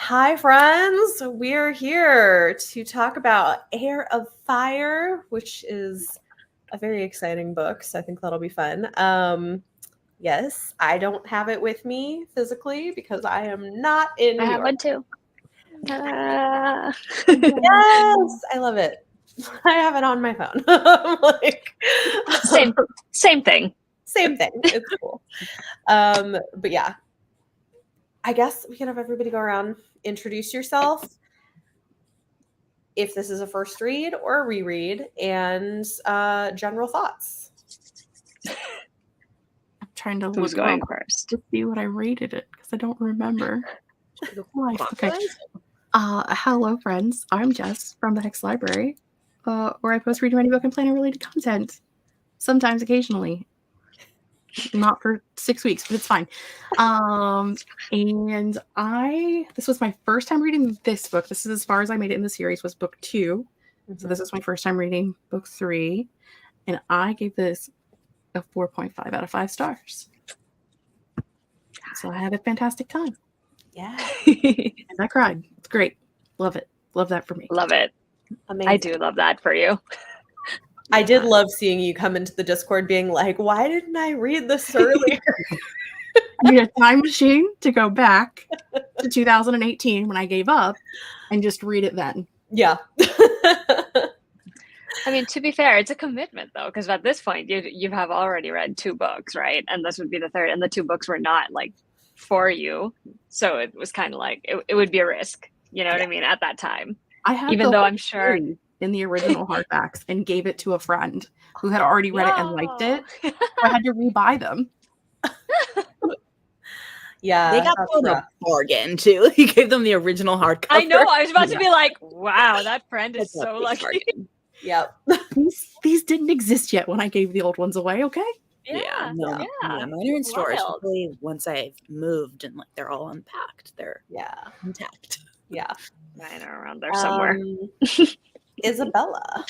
Hi, friends. We're here to talk about Heir of Fire, which is a very exciting book. So I think that'll be fun. Yes, I don't have it with me physically because I am not in New I have York. one too. Yes, I love it. I have it on my phone. Same thing. Same thing. It's cool. But yeah, I guess we can have everybody go around, introduce yourself, if this is a first read or a reread, and general thoughts. I'm trying to Who's look going up first? to see what I rated it because I don't remember. Okay. Hello, friends. I'm Jess from the Hex Library, where I post read any book and planner related content. Sometimes, occasionally. Not for 6 weeks, but it's fine. And this was my first time reading this book. This is as far as I made it in the series, was book 2. Mm-hmm. So this is my first time reading book 3. And I gave this a 4.5 out of 5 stars. So I had a fantastic time. Yeah. And I cried. It's great. Love it. Love that for me. Love it. Amazing. I do love that for you. I did love seeing you come into the Discord being like, why didn't I read this earlier? I need a time machine to go back to 2018 when I gave up and just read it then. Yeah. I mean, to be fair, it's a commitment though, because at this point you have already read 2 books, right? And this would be the third, and the 2 books were not like for you, so it was kind of like it would be a risk, you know what I mean? At that time, I had even though I'm sure in the original hardbacks and gave it to a friend who had already read it and liked it. So I had to rebuy them. Yeah, they got a bargain too. He gave them the original hardcover. I know. I was about to be like, "Wow, that friend is so lucky." Yep. These didn't exist yet when I gave the old ones away. Okay. Yeah. Mine are in storage. Hopefully, once I've moved and like they're all unpacked, they're intact. Yeah, mine are around there somewhere. Isabella.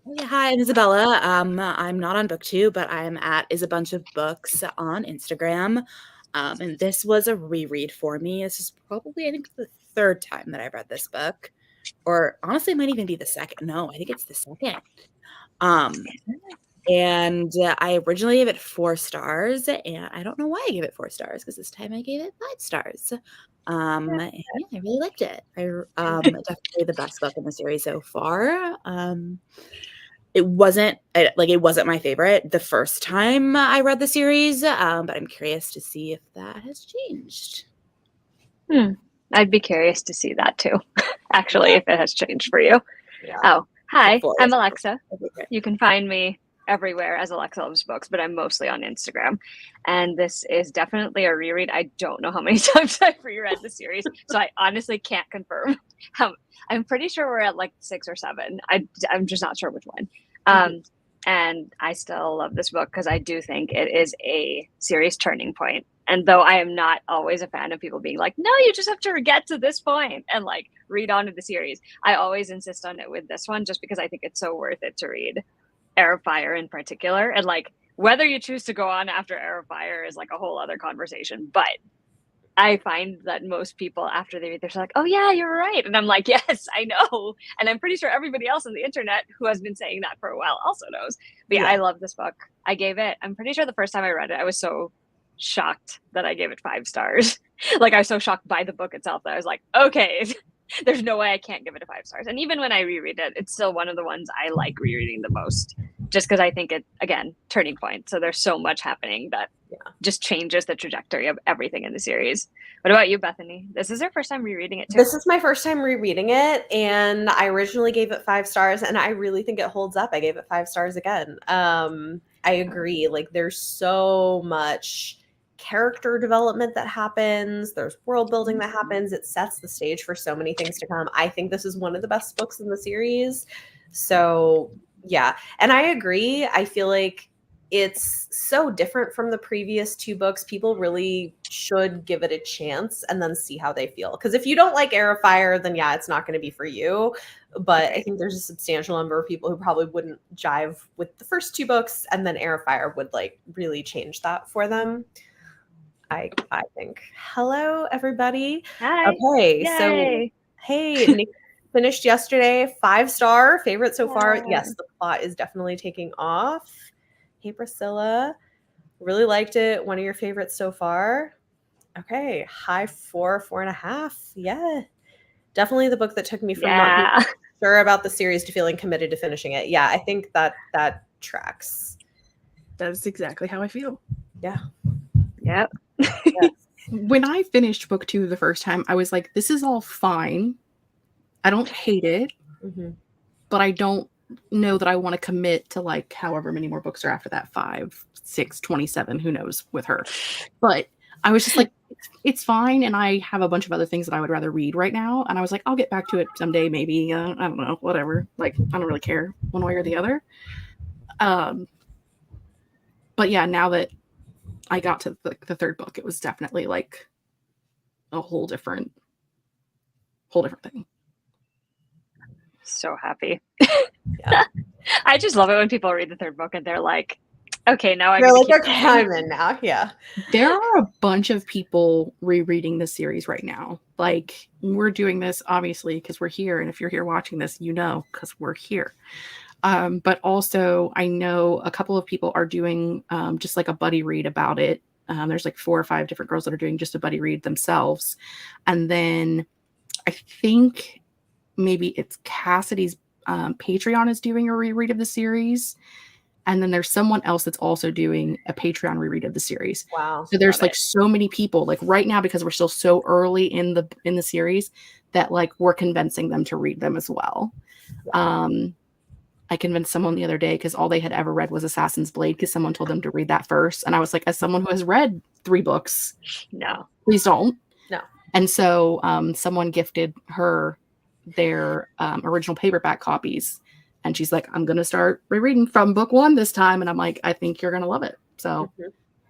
Yeah, hi, I'm Isabella. I'm not on book 2, but I'm at Is a Bunch of Books on Instagram. And this was a reread for me. This is probably, I think, the 3rd time that I've read this book. Or honestly, it might even be the 2nd. No, I think it's the 2nd. And I originally gave it 4 stars, and I don't know why I gave it 4 stars, because this time I gave it 5 stars. And yeah, I really liked it. Definitely the best book in the series so far. It wasn't my favorite the first time I read the series, but I'm curious to see if that has changed. I'd be curious to see that too, actually, if it has changed for you. Yeah. Oh, hi, I'm Alexa. You can find me everywhere as Alexa Loves Books, but I'm mostly on Instagram. And this is definitely a reread. I don't know how many times I've reread the series, so I honestly can't confirm. I'm pretty sure we're at like 6 or 7. I'm just not sure which one. And I still love this book because I do think it is a serious turning point. And though I am not always a fan of people being like, no, you just have to get to this point and like read on to the series, I always insist on it with this one just because I think it's so worth it to read Heir of Fire in particular. And like whether you choose to go on after Heir of Fire is like a whole other conversation. But I find that most people after they read, they're like, oh yeah, you're right. And I'm like, yes, I know. And I'm pretty sure everybody else on the internet who has been saying that for a while also knows. But yeah, I love this book. I'm pretty sure the first time I read it, I was so shocked that I gave it 5 stars. Like I was so shocked by the book itself that I was like, okay, there's no way I can't give it a 5 stars. And even when I reread it, it's still one of the ones I like rereading the most, just because I think it, again, turning point. So there's so much happening that just changes the trajectory of everything in the series. What about you, Bethany? This is your first time rereading it too? This is my first time rereading it, and I originally gave it 5 stars, and I really think it holds up. I gave it 5 stars again. I agree. Like there's so much character development that happens. There's world building that happens. It sets the stage for so many things to come. I think this is one of the best books in the series. So yeah, and I agree. I feel like it's so different from the previous 2 books. People really should give it a chance and then see how they feel. Because if you don't like Heir of Fire, then yeah, it's not going to be for you. But I think there's a substantial number of people who probably wouldn't jive with the first 2 books, and then Heir of Fire would like really change that for them. I think. Hello, everybody. Hi. Okay, Yay. so hey, Nick finished yesterday. 5-star favorite so far. Yes, the plot is definitely taking off. Hey, Priscilla, really liked it. One of your favorites so far. Okay, high 4.5. Yeah, definitely the book that took me from not being sure about the series to feeling committed to finishing it. Yeah, I think that tracks. That is exactly how I feel. Yeah. Yep. Yes. When I finished book 2 the first time, I was like, this is all fine. I don't hate it, but I don't know that I want to commit to like however many more books are after that, 5, 6, 27, who knows with her. But I was just like, it's fine. And I have a bunch of other things that I would rather read right now. And I was like, I'll get back to it someday, maybe. I don't know, whatever. Like, I don't really care one way or the other. But yeah, now that I got to the third book, it was definitely like a whole different thing. So happy. Yeah. I just love it when people read the third book and they're like, okay, now I'm like, okay, I'm in now. Yeah. There are a bunch of people rereading this series right now. Like, we're doing this obviously because we're here, and if you're here watching this, you know, because we're here. But also, I know a couple of people are doing just like a buddy read about it. There's like 4 or 5 different girls that are doing just a buddy read themselves. And then I think maybe it's Cassidy's Patreon is doing a reread of the series. And then there's someone else that's also doing a Patreon reread of the series. Wow. So there's like so many people, like right now, because we're still so early in the series, that like we're convincing them to read them as well. Yeah. I convinced someone the other day because all they had ever read was Assassin's Blade because someone told them to read that first. And I was like, as someone who has read 3 books, no, please don't. No. And so someone gifted her their original paperback copies. And she's like, I'm going to start rereading from book 1 this time. And I'm like, I think you're going to love it. So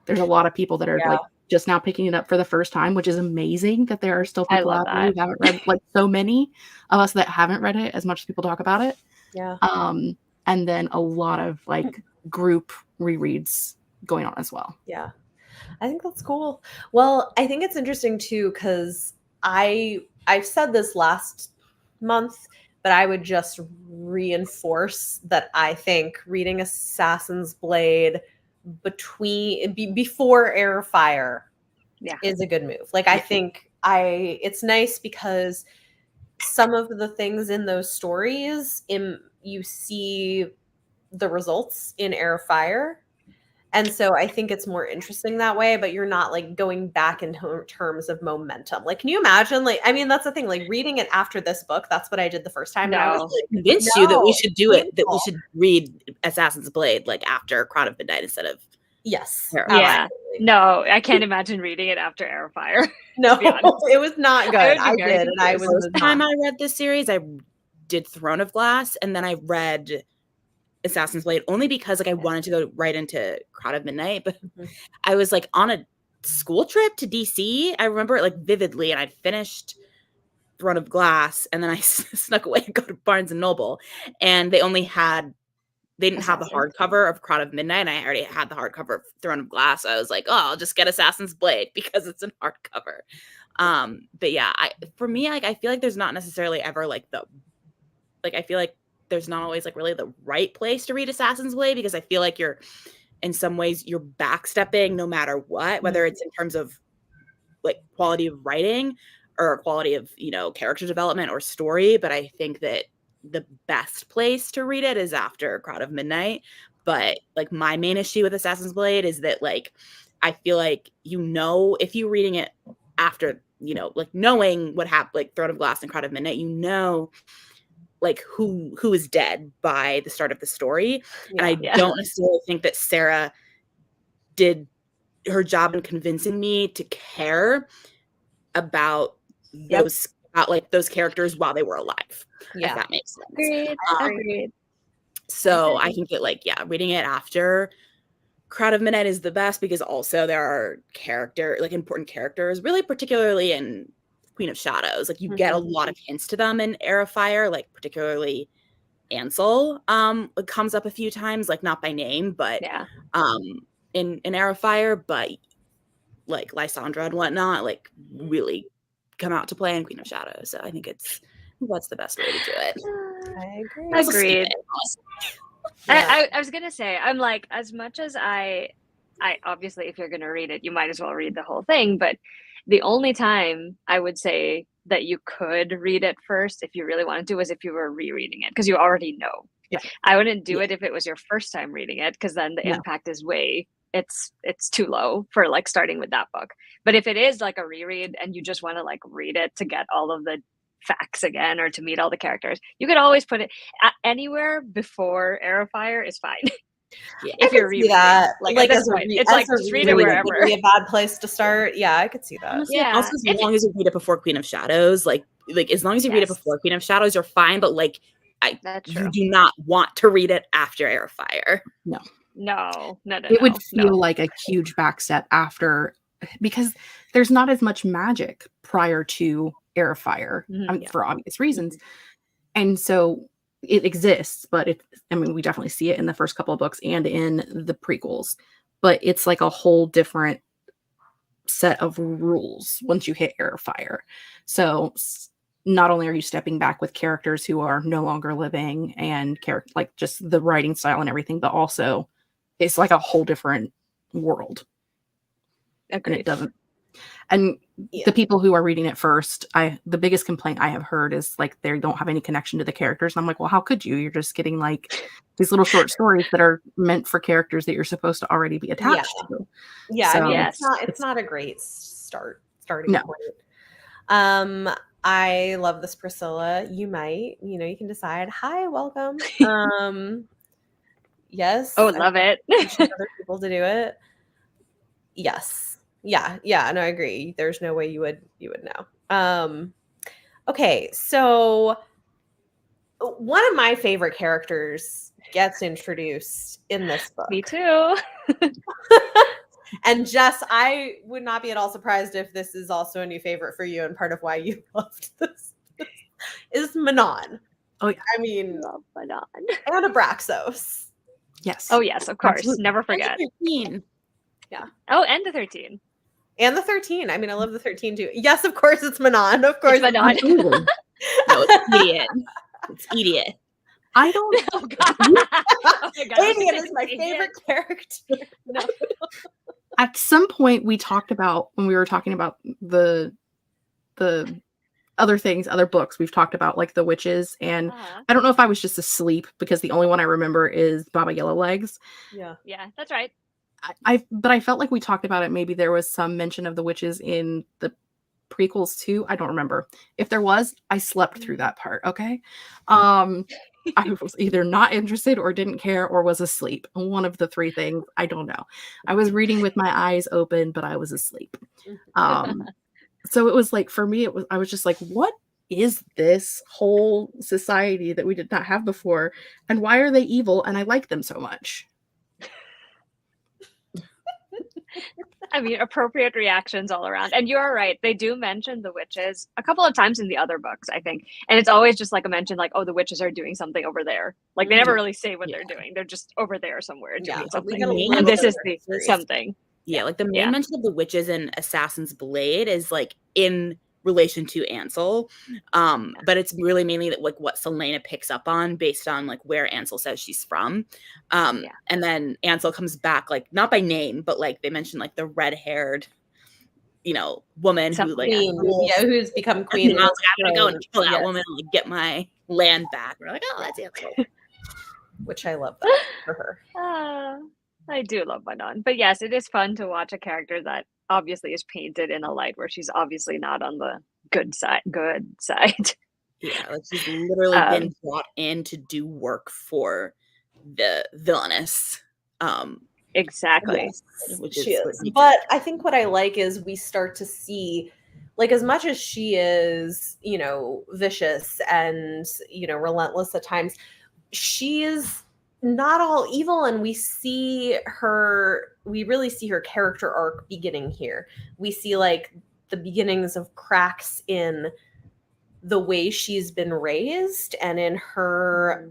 there's a lot of people that are like just now picking it up for the first time, which is amazing that there are still people out there who haven't read, like so many of us that haven't read it as much as people talk about it. Yeah. And then a lot of like group rereads going on as well. Yeah. I think that's cool. Well, I think it's interesting too, because I've said this last month, but I would just reinforce that I think reading Assassin's Blade before Heir of Fire is a good move. Like, I think it's nice because some of the things in those stories, you see the results in Heir of Fire. And so I think it's more interesting that way, but you're not like going back in terms of momentum. Like, can you imagine? Like, I mean, that's the thing, like reading it after this book, that's what I did the first time. No. And I was like, convinced you that we should do it, that we should read Assassin's Blade like after Crown of Midnight instead of. Yes. Yeah. No, I can't imagine reading it after Heir of Fire. No, it was not good. I did. And I was the time I read this series, I did Throne of Glass, and then I read Assassin's Blade only because like I wanted to go right into Crown of Midnight, but I was like on a school trip to DC. I remember it like vividly, and I'd finished Throne of Glass, and then I snuck away and go to Barnes and Noble, and they didn't have the hardcover of Crown of Midnight, and I already had the hardcover of Throne of Glass. So I was like, oh, I'll just get Assassin's Blade because it's an hardcover. But yeah, for me, like I feel like there's not necessarily ever I feel like there's not always like really the right place to read Assassin's Blade, because I feel like you're in some ways you're backstepping no matter what, whether it's in terms of like quality of writing or quality of, character development or story. But I think that the best place to read it is after Crown of Midnight. But like my main issue with Assassin's Blade is that like I feel like if you're reading it after, like knowing what happened, like Throne of Glass and Crown of Midnight, like who is dead by the start of the story. And I don't necessarily think that Sarah did her job in convincing me to care about those characters while they were alive. If that makes sense. Agreed. So I think that reading it after Crown of Midnight is the best, because also there are important characters, really particularly in Queen of Shadows. Like you get a lot of hints to them in Heir of Fire, like particularly Ansel it comes up a few times, like not by name, but in Heir of Fire. But like Lysandra and whatnot, like really come out to play in Queen of Shadows. So I think that's the best way to do it. I agree. Agreed. Yeah. I was gonna say, I'm like, as much as I obviously, if you're gonna read it, you might as well read the whole thing. But the only time I would say that you could read it first, if you really wanted to, was if you were rereading it, because you already know. Yeah. I wouldn't do it if it was your first time reading it, because then the No. impact is it's too low for like starting with that book. But if it is like a reread and you just want to like read it to get all of the facts again or to meet all the characters, you could always put it anywhere before Heir of Fire is fine. Yeah, if you're reading that, like at this point, it's like just read it wherever. Would be a bad place to start. Yeah, I could see that. Honestly, also as long as you read it before Queen of Shadows, like as long as you read it before Queen of Shadows, you're fine. But like, you do not want to read it after Heir of Fire. No. It would feel like a huge backstep after, because there's not as much magic prior to Heir of Fire, for obvious reasons. And so it exists, but we definitely see it in the first couple of books and in the prequels, but it's like a whole different set of rules once you hit Heir of Fire. So not only are you stepping back with characters who are no longer living and like just the writing style and everything, but also it's like a whole different world. Agreed. And it doesn't. And the people who are reading it first, the biggest complaint I have heard is like they don't have any connection to the characters. And I'm like, well, how could you? You're just getting like these little short stories that are meant for characters that you're supposed to already be attached to. Yeah, so, I mean, it's not a great starting point. I love this Priscilla. You might, you can decide. Hi, welcome. Yes. Oh, love it. Other people to do it. Yes. Yeah. No, I agree. There's no way you would know. Okay, so one of my favorite characters gets introduced in this book. Me too. And Jess, I would not be at all surprised if this is also a new favorite for you, and part of why you loved this is Manon. Oh, yeah. I mean, love Manon. And Abraxos. Yes. Oh, yes, of course. Absolutely. Never forget. And the 13. Yeah. Oh, and the 13. And the 13. I mean, I love the 13 too. Yes, of course, it's Manon. Of course, it's Manon. No, it's idiot. It's idiot. I don't. Oh, God. Oh my God. Idiot is my favorite character. No. At some point, we talked about when we were talking about the other things, other books. We've talked about like the witches, and I don't know if I was just asleep because the only one I remember is Baba Yellowlegs. Yeah, that's right. But I felt like we talked about it. Maybe there was some mention of the witches in the prequels too. I don't remember. If there was, I slept through that part. Okay. I was either not interested or didn't care or was asleep. One of the three things. I don't know. I was reading with my eyes open, but I was asleep. So it was like, for me, I was just like, what is this whole society that we did not have before? And why are they evil? And I like them so much. I mean, appropriate reactions all around. And you're right. They do mention the witches a couple of times in the other books, I think. And it's always just like a mention, like, oh, the witches are doing something over there. Like, they never really say what they're doing. They're just over there somewhere doing something. And this is the something. Yeah, like the main mention of the witches in Assassin's Blade is like in relation to Ansel. But it's really mainly that like what Selena picks up on based on like where Ansel says she's from. And then Ansel comes back, like not by name, but like they mention like the red-haired, woman who like who's become queen. And I was like, I'm gonna go and kill that woman and like, get my land back. We're like, oh, that's Ansel. Which I love that for her. I do love Manon. But yes, it is fun to watch a character that obviously is painted in a light where she's obviously not on the good side. Yeah, like she's literally been brought in to do work for the villainous. Exactly. Yes, which she is. But I think what I like is we start to see, like, as much as she is, vicious and, relentless at times, she is not all evil, and we really see her character arc beginning here. We see like the beginnings of cracks in the way she's been raised and in her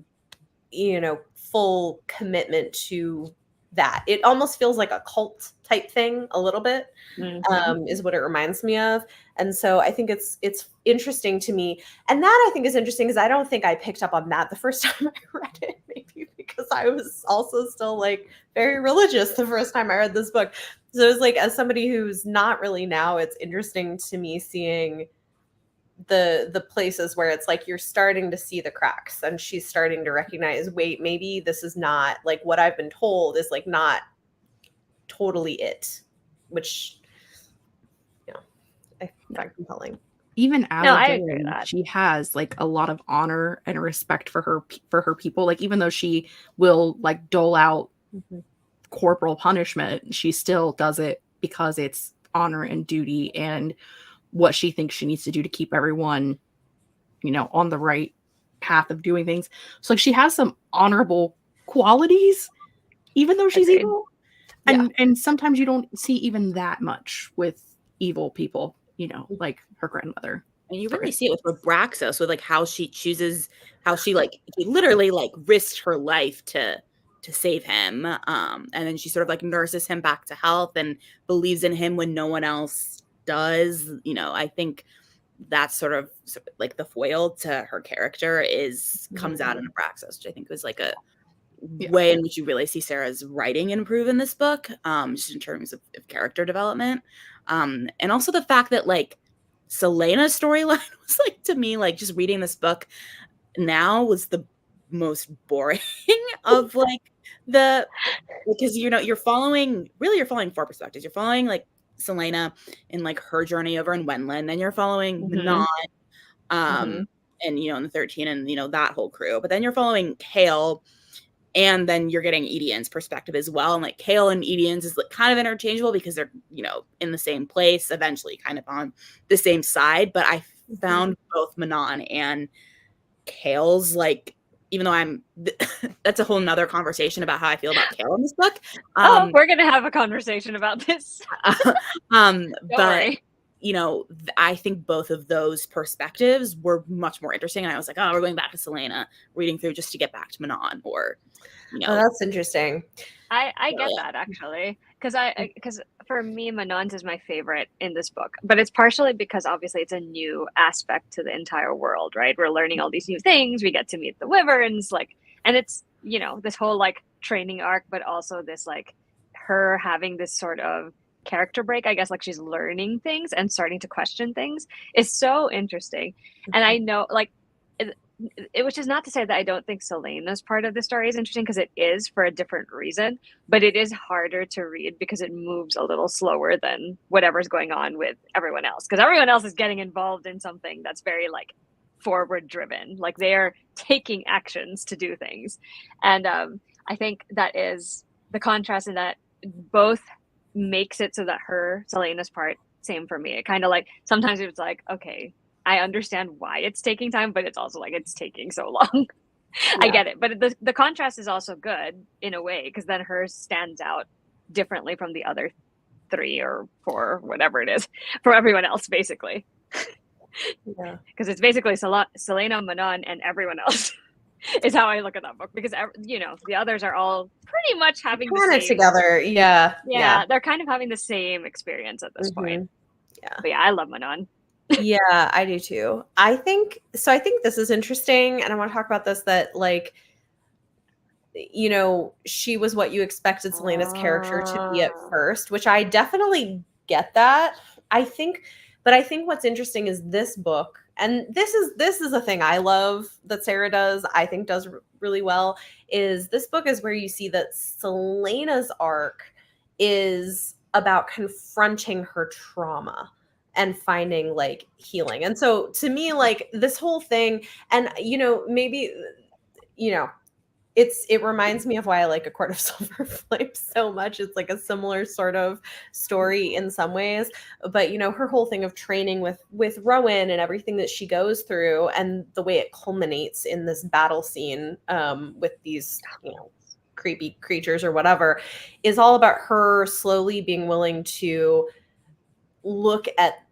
full commitment to that. It almost feels like a cult type thing a little bit, is what it reminds me of. And so I think it's interesting to me. And that I think is interesting because I don't think I picked up on that the first time I read it, maybe because I was also still like very religious the first time I read this book. So it's like, as somebody who's not really now, it's interesting to me seeing the places where it's like you're starting to see the cracks and she's starting to recognize, wait, maybe this is not like what I've been told is like not totally it, which I find compelling. Even as a villain, she has like a lot of honor and respect for her people. Like, even though she will like dole out corporal punishment, she still does it because it's honor and duty and what she thinks she needs to do to keep everyone, on the right path of doing things. So like, she has some honorable qualities, even though she's evil. And sometimes you don't see even that much with evil people, like her grandmother. And you really see it with Braxos, with like how she like she literally like risked her life to save him. And then she sort of like nurses him back to health and believes in him when no one else does. I think that's sort of like the foil to her character comes out in Braxos, which I think was like a way in which you really see Sarah's writing improve in this book, just in terms of character development. And also the fact that like Selena's storyline was like, to me, like just reading this book now was the most boring of like because you're following four perspectives. You're following like Selena in like her journey over in Wenland, then you're following Manon, and in the 13 and that whole crew, but then you're following Chaol, and then you're getting Edian's perspective as well. And like Chaol and Edian's is like kind of interchangeable because they're in the same place, eventually kind of on the same side. But I found both Manon and Chaol's, like, even though that's a whole nother conversation about how I feel about Chaol in this book. We're gonna have a conversation about this. But I think both of those perspectives were much more interesting. And I was like, we're going back to Selena, reading through just to get back to Manon, or Oh, that's interesting. I get that, actually, because for me, Manon's is my favorite in this book, but it's partially because obviously it's a new aspect to the entire world, right? We're learning all these new things. We get to meet the wyverns, like, and it's this whole like training arc, but also this like her having this sort of character break, I guess, like she's learning things and starting to question things, is so interesting. And I know, like, which is not to say that I don't think Selena's part of the story is interesting, because it is, for a different reason, but it is harder to read because it moves a little slower than whatever's going on with everyone else, because everyone else is getting involved in something that's very like forward driven, like they are taking actions to do things. And I think that is the contrast in that both makes it so that Selena's part, same for me. It kind of like, sometimes it's like, okay, I understand why it's taking time, but it's also like it's taking so long. I get it. But the contrast is also good in a way, because then hers stands out differently from the other 3 or 4, whatever it is, from everyone else, basically. Because it's basically Selena, Manon, and everyone else is how I look at that book, because the others are all pretty much having the same together. Yeah, they're kind of having the same experience at this point. But I love Manon. Yeah, I do too. I think this is interesting, and I want to talk about this, that like, she was what you expected Selena's character to be at first, which I definitely get that. I think what's interesting is this book, and this is a thing I love that Sarah does, I think does really well, is this book is where you see that Selena's arc is about confronting her trauma and finding like healing. And so to me, like, this whole thing, and maybe it reminds me of why I like A Court of Silver Flames so much. It's like a similar sort of story in some ways, but her whole thing of training with Rowan and everything that she goes through, and the way it culminates in this battle scene with these creepy creatures or whatever, is all about her slowly being willing to look at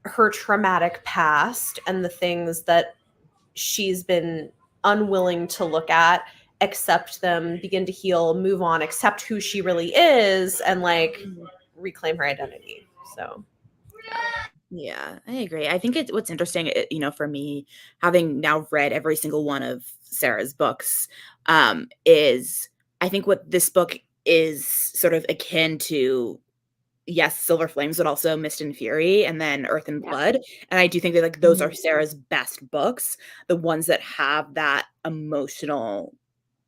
her traumatic past and the things that she's been unwilling to look at, accept them, begin to heal, move on, accept who she really is, and like reclaim her identity. So yeah, I agree. I think what's interesting, for me, having now read every single one of Sarah's books, is I think what this book is sort of akin to, yes, Silver Flames, but also Mist and Fury, and then Earth and Blood. And I do think that like those are Sarah's best books, the ones that have that emotional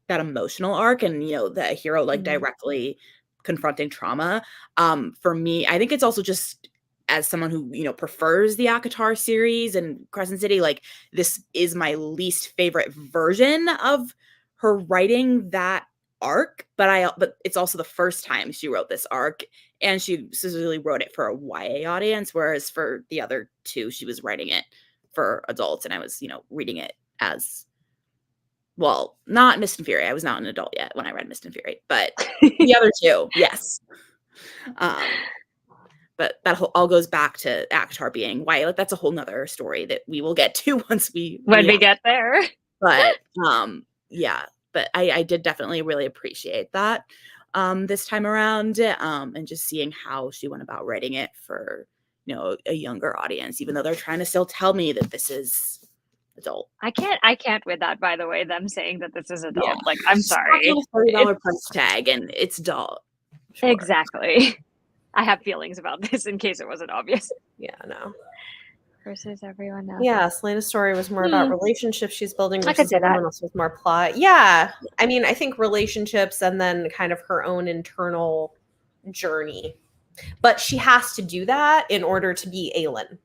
arc, and the hero like directly confronting trauma. For me, I think it's also just, as someone who prefers the ACOTAR series and Crescent City, like this is my least favorite version of her writing that arc, but it's also the first time she wrote this arc, and she specifically wrote it for a YA audience, whereas for the other two she was writing it for adults, and I was reading it as, well, not Mist and Fury. I was not an adult yet when I read Mist and Fury, but the other two, yes. But that all goes back to ACOTAR being why. Like, that's a whole nother story that we will get to once we get there. But yeah, but I did definitely really appreciate that this time around, and just seeing how she went about writing it for a younger audience, even though they're trying to still tell me that this is adult. I can't with that, by the way, them saying that this is adult. Yeah. Like, I'm sorry. $30 price tag, and it's adult. Sure. Exactly. I have feelings about this in case it wasn't obvious. Yeah, no. Versus everyone else. Yeah, Selena's story was more about relationships she's building versus everyone else with more plot. Yeah. I mean, I think relationships and then kind of her own internal journey. But she has to do that in order to be Aelin.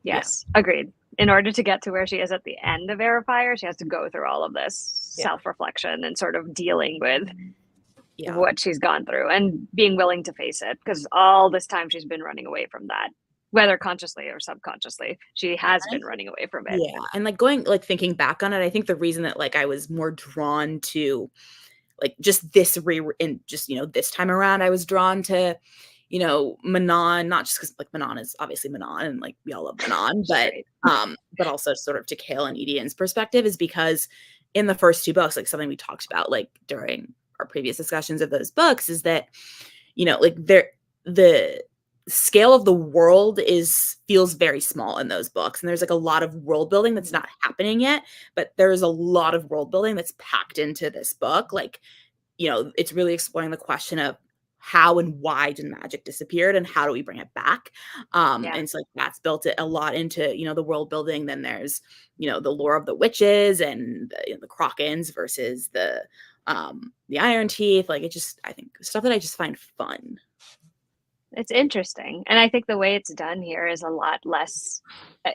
Yes, agreed. In order to get to where she is at the end of Heir of Fire, she has to go through all of this self-reflection and sort of dealing with what she's gone through and being willing to face it, because all this time she's been running away from that, whether consciously or subconsciously. She has been running away from it. Yeah, and thinking back on it, I think the reason that I was more drawn to just this this time around, I was drawn to Manon, not just because Manon is obviously Manon, and we all love Manon, but also sort of to Chaol and Edian's perspective, is because in the first two books, something we talked about during our previous discussions of those books, is that the scale of the world feels very small in those books, and there's a lot of world building that's not happening yet, but there's a lot of world building that's packed into this book. It's really exploring the question of how and why did magic disappeared, and how do we bring it back? And so that's built it a lot into the world building. Then there's the lore of the witches and the Krakens versus the Iron Teeth. I think stuff that I just find fun. It's interesting, and I think the way it's done here is a lot less.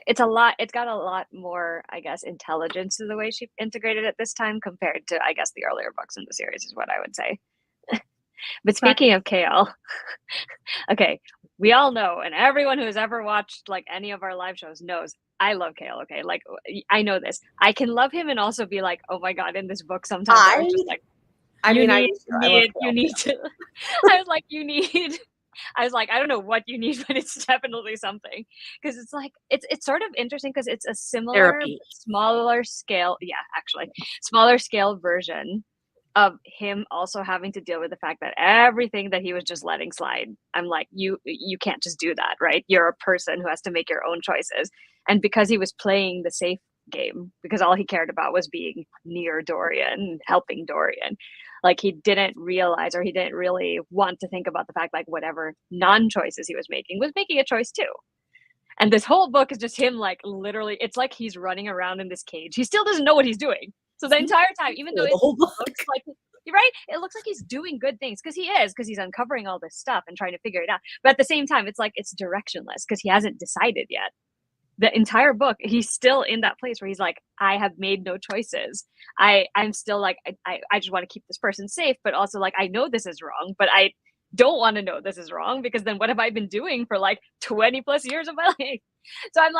It's got a lot more, I guess, intelligence to the way she integrated it this time compared to, I guess, the earlier books in the series, is what I would say. But speaking of Chaol, okay, we all know, and everyone who has ever watched any of our live shows knows, I love Chaol. Okay, I know this. I can love him and also be like, oh my god, in this book sometimes I was just like, you need to. I was like, you need. I was like, I don't know what you need, but it's definitely something, because it's sort of interesting because it's a similar smaller scale version of him also having to deal with the fact that everything that he was just letting slide, I'm like, you can't just do that, right? You're a person who has to make your own choices. And because he was playing the safe game, because all he cared about was being near Dorian, helping Dorian, he didn't realize, or he didn't really want to think about the fact whatever non-choices he was making a choice too. And this whole book is just him literally, it's like he's running around in this cage. He still doesn't know what he's doing. So the entire time, even though it looks like, right, it looks like he's doing good things, because he's uncovering all this stuff and trying to figure it out. But at the same time, it's it's directionless, because he hasn't decided yet. The entire book, he's still in that place where he's like, I have made no choices. I'm still I just want to keep this person safe, but also I know this is wrong, but I don't want to know this is wrong, because then what have I been doing for 20 plus years of my life? So I'm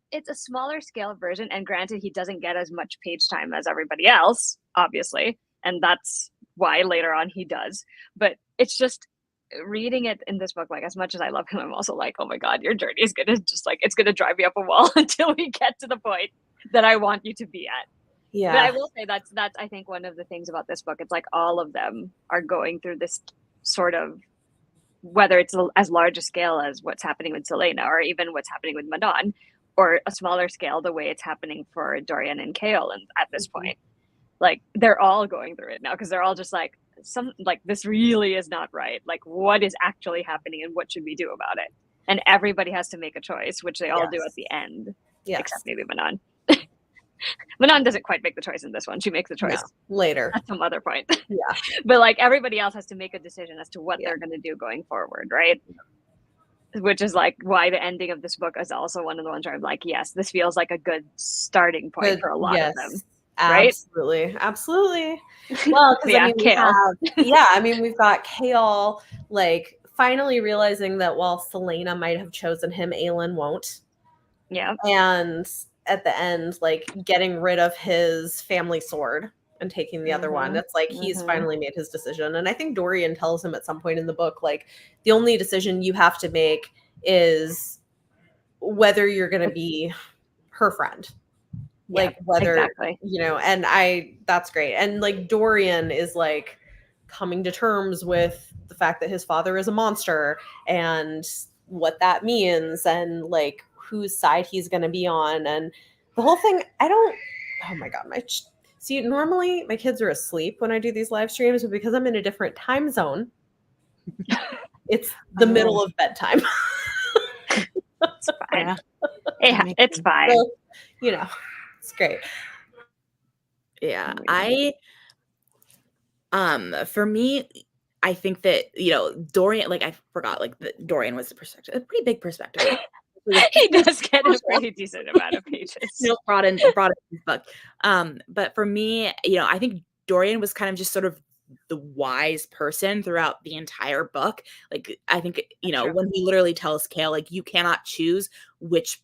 it's a smaller scale version, and granted, he doesn't get as much page time as everybody else, obviously, and that's why later on he does. But it's just reading it in this book, as much as I love him, I'm also oh my god, your journey is gonna it's gonna drive me up a wall until we get to the point that I want you to be at. Yeah. But I will say that's I think one of the things about this book. It's like all of them are going through this sort of, whether it's as large a scale as what's happening with Selena, or even what's happening with Manon, or a smaller scale, the way it's happening for Dorian and Chaol. And at this point, like they're all going through it now, because they're all just like, this really is not right. Like, what is actually happening and what should we do about it? And everybody has to make a choice, which they all do at the end, except maybe Manon. Manon doesn't quite make the choice in this one. She makes the choice later at some other point. Yeah. But like everybody else has to make a decision as to what they're going to do going forward, right? Which is like why the ending of this book is also one of the ones where I'm like, yes, this feels like a good starting point for a lot of them. Right? Absolutely. Well, because I mean, we've got Chaol like finally realizing that while Selena might have chosen him, Aelin won't. Yeah. And at the end, like getting rid of his family sword and taking the other one. It's like he's finally made his decision. And I think Dorian tells him at some point in the book, like, the only decision you have to make is whether you're going to be her friend. Like whether, and that's great. And like Dorian is like coming to terms with the fact that his father is a monster and what that means and like whose side he's going to be on. And the whole thing, oh my God, see, normally my kids are asleep when I do these live streams, but because I'm in a different time zone, it's the middle of bedtime. It's fine. It's fine. So, it's great. Yeah. For me, I think that, Dorian, like I forgot, like Dorian was a pretty big perspective. He does get a pretty decent amount of pages. Brought in his book. But for me, I think Dorian was kind of just sort of the wise person throughout the entire book. Like, I think, when he literally tells Chaol, like, you cannot choose which,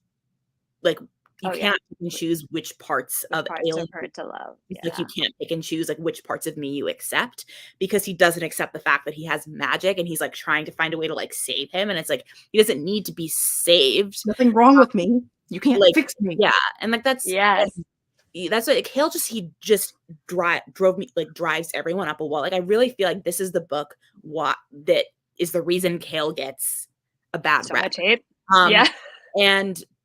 like, you can't pick and choose which parts of Aelin her to love. Like, you can't pick and choose like which parts of me you accept, because he doesn't accept the fact that he has magic and he's like trying to find a way to like save him. And it's like, he doesn't need to be saved. Nothing wrong with me. You can't like fix me. Yeah. And like that's what Chaol just drives everyone up a wall. Like, I really feel like this is the book that is the reason Chaol gets a bad rep.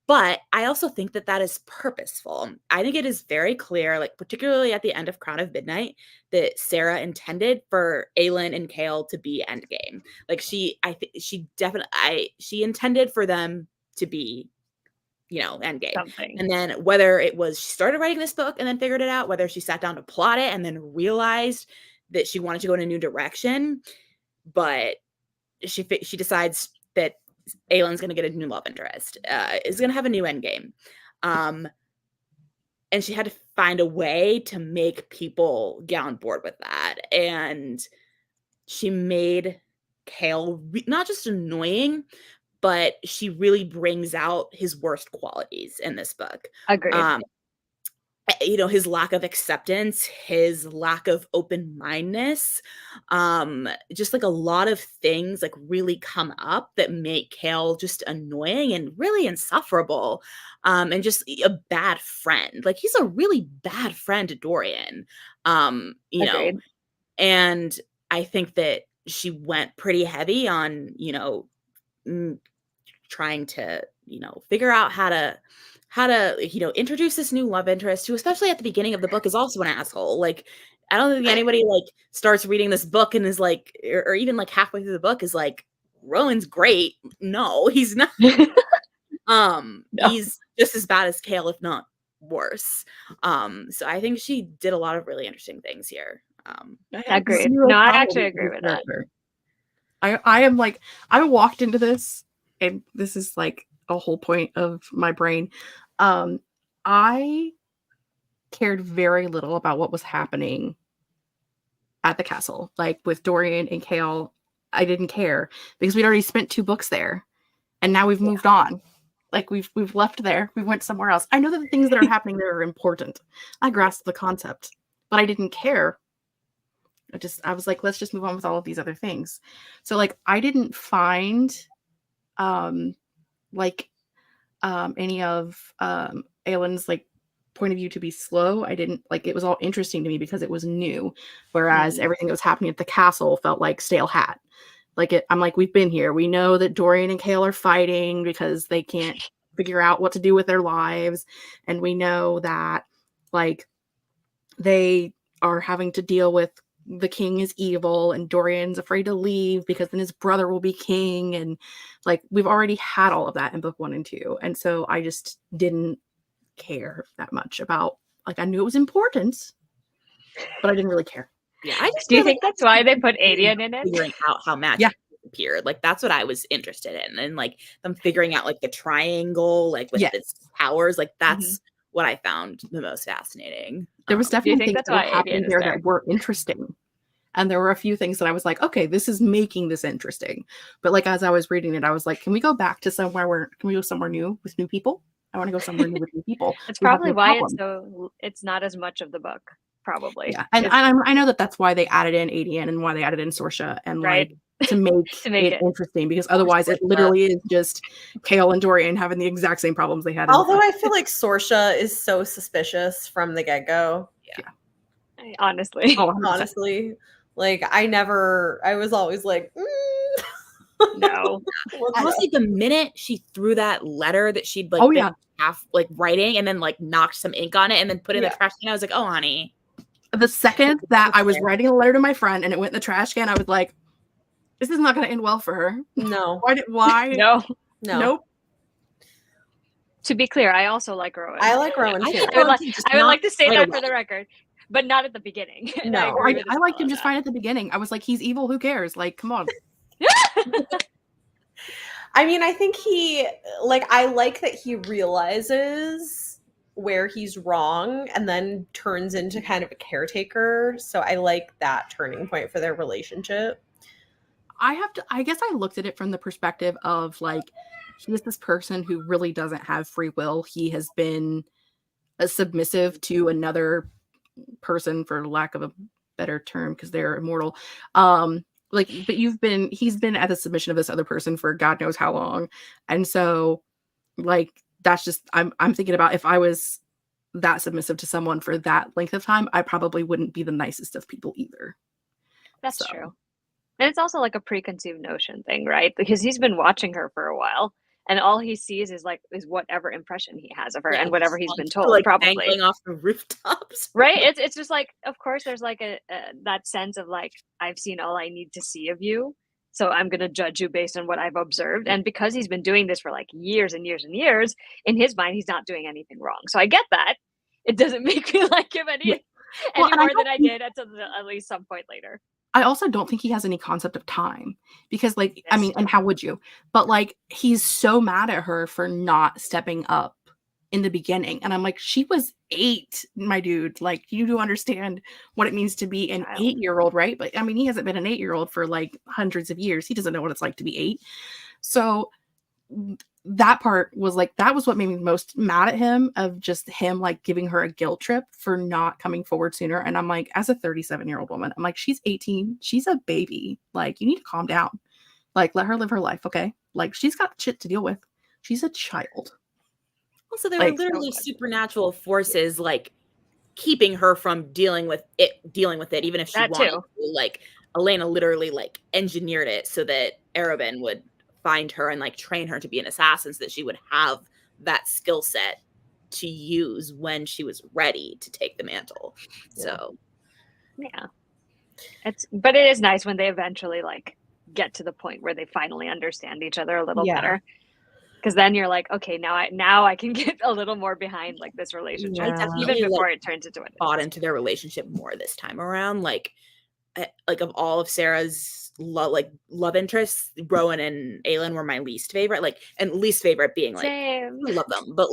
But I also think that is purposeful. I think it is very clear, like particularly at the end of Crown of Midnight, that Sarah intended for Aelin and Chaol to be endgame. Like she intended for them to be, endgame. Something. And then whether it was she started writing this book and then figured it out, whether she sat down to plot it and then realized that she wanted to go in a new direction, but she decides that Aelin's going to get a new love interest, is going to have a new endgame. And she had to find a way to make people get on board with that. And she made Chaol not just annoying, but she really brings out his worst qualities in this book. Agreed. His lack of acceptance, his lack of open-mindedness, just like a lot of things like really come up that make Chaol just annoying and really insufferable, and just a bad friend. Like, he's a really bad friend to Dorian, Agreed. And I think that she went pretty heavy on, trying to, figure out how to introduce this new love interest, who, especially at the beginning of the book, is also an asshole. Like, I don't think anybody like starts reading this book and is like, or even like halfway through the book is like, Rowan's great. No, he's not. No. He's just as bad as Chaol, if not worse. So I think she did a lot of really interesting things here. Agreed. No, I actually agree with that. I walked into this, and this is like a whole point of my brain. I cared very little about what was happening at the castle. Like with Dorian and Chaol, I didn't care because we'd already spent 2 books there, and now we've moved on. Like we've left there, we went somewhere else. I know that the things that are happening there are important. I grasped the concept, but I didn't care. I was like, let's just move on with all of these other things. So like, I didn't find any of Aelin's like point of view to be slow. I didn't like it was all interesting to me because it was new, whereas everything that was happening at the castle felt like stale hat. I'm like, we've been here. We know that Dorian and Chaol are fighting because they can't figure out what to do with their lives, and we know that like they are having to deal with the king is evil and Dorian's afraid to leave because then his brother will be king, and like we've already had all of that in book 1 and 2, and so I just didn't care that much about I knew it was important, but I didn't really care. Yeah, I just do you think that's why they put Aelin in it? Figuring out how magic appeared, that's what I was interested in, and them figuring out the triangle, with its powers, that's what I found the most fascinating. There was definitely things that were happening there that were interesting. And there were a few things that I was like, okay, this is making this interesting. But as I was reading it, I was like, can we go back to somewhere can we go somewhere new with new people? I want to go somewhere new with new people. It's probably why it's not as much of the book, probably. Yeah. And I know that's why they added in Aelin and why they added in Sorsha and to make it interesting, because otherwise it literally is just Chaol and Dorian having the exact same problems they had. Although I feel like Sorsha is so suspicious from the get-go. Yeah. Honestly. Honestly. I was always like, no. Honestly, the minute she threw that letter that she'd half writing and then knocked some ink on it and then put it in the trash can, I was like, oh honey. The second that I was writing a letter to my friend and it went in the trash can, I was like, this is not going to end well for her. No. Why? No. Nope. To be clear, I also like Rowan. I like Rowan too. I would like to say that for the record, but not at the beginning. No, I liked him just fine at the beginning. I was like, he's evil. Who cares? Come on. I mean, I think I like that he realizes where he's wrong and then turns into kind of a caretaker. So I like that turning point for their relationship. I guess I looked at it from the perspective of he is this person who really doesn't have free will. He has been submissive to another person, for lack of a better term, because they're immortal. But he's been at the submission of this other person for God knows how long. And so that's just, I'm thinking about if I was that submissive to someone for that length of time, I probably wouldn't be the nicest of people either. That's true. And it's also a preconceived notion thing, right? Because he's been watching her for a while, and all he sees is whatever impression he has of her and whatever he's been told, probably dangling off the rooftops, right? It's just of course there's that sense of I've seen all I need to see of you, so I'm gonna judge you based on what I've observed. And because he's been doing this for years and years and years, in his mind he's not doing anything wrong. So I get that. It doesn't make me like him any more than I did at least some point later. I also don't think he has any concept of time, because and how would you? But he's so mad at her for not stepping up in the beginning. And I'm like, she was 8, my dude. You do understand what it means to be an 8-year-old, right? But he hasn't been an 8-year-old for hundreds of years. He doesn't know what it's like to be 8. So that part was that was what made me most mad at him, of just him giving her a guilt trip for not coming forward sooner. And I'm as a 37-year-old woman, I'm she's 18, she's a baby, you need to calm down, let her live her life, okay? She's got shit to deal with. She's a child. Also, there were literally supernatural forces keeping her from dealing with it, even if she wanted to. Elena literally engineered it so that Arobynn would find her and train her to be an assassin, so that she would have that skill set to use when she was ready to take the mantle. So but it is nice when they eventually get to the point where they finally understand each other a little better, because then you're okay, now I can get a little more behind this relationship, even before it turns into bought into their relationship more this time around. Of all of Sarah's love interests, Rowan and Aelin were my least favorite. And least favorite being I love them, but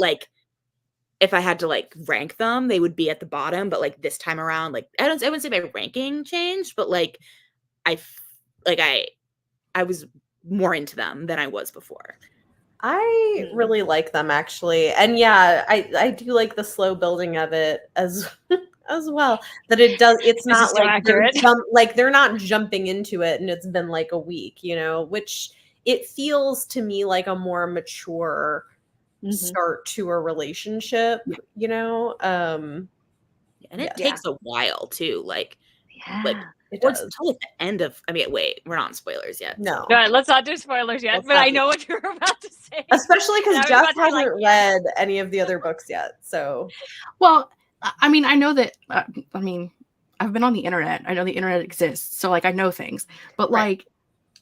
if I had to rank them, they would be at the bottom. But this time around, I wouldn't say my ranking changed, but I was more into them than I was before. I really like them, actually. And I do like the slow building of it as well, that it's not they're not jumping into it and it's been a week, which it feels to me like a more mature start to a relationship, you know? And it takes a while too. Like it towards does. until the end of, I mean, wait, we're not on spoilers yet. No. No, let's not do spoilers yet, but I know what you're about to say. Especially because Jess hasn't read any of the other books yet, so. Well, I mean, I know that, I mean, I've been on the internet. I know the internet exists, so, like, I know things. But, like,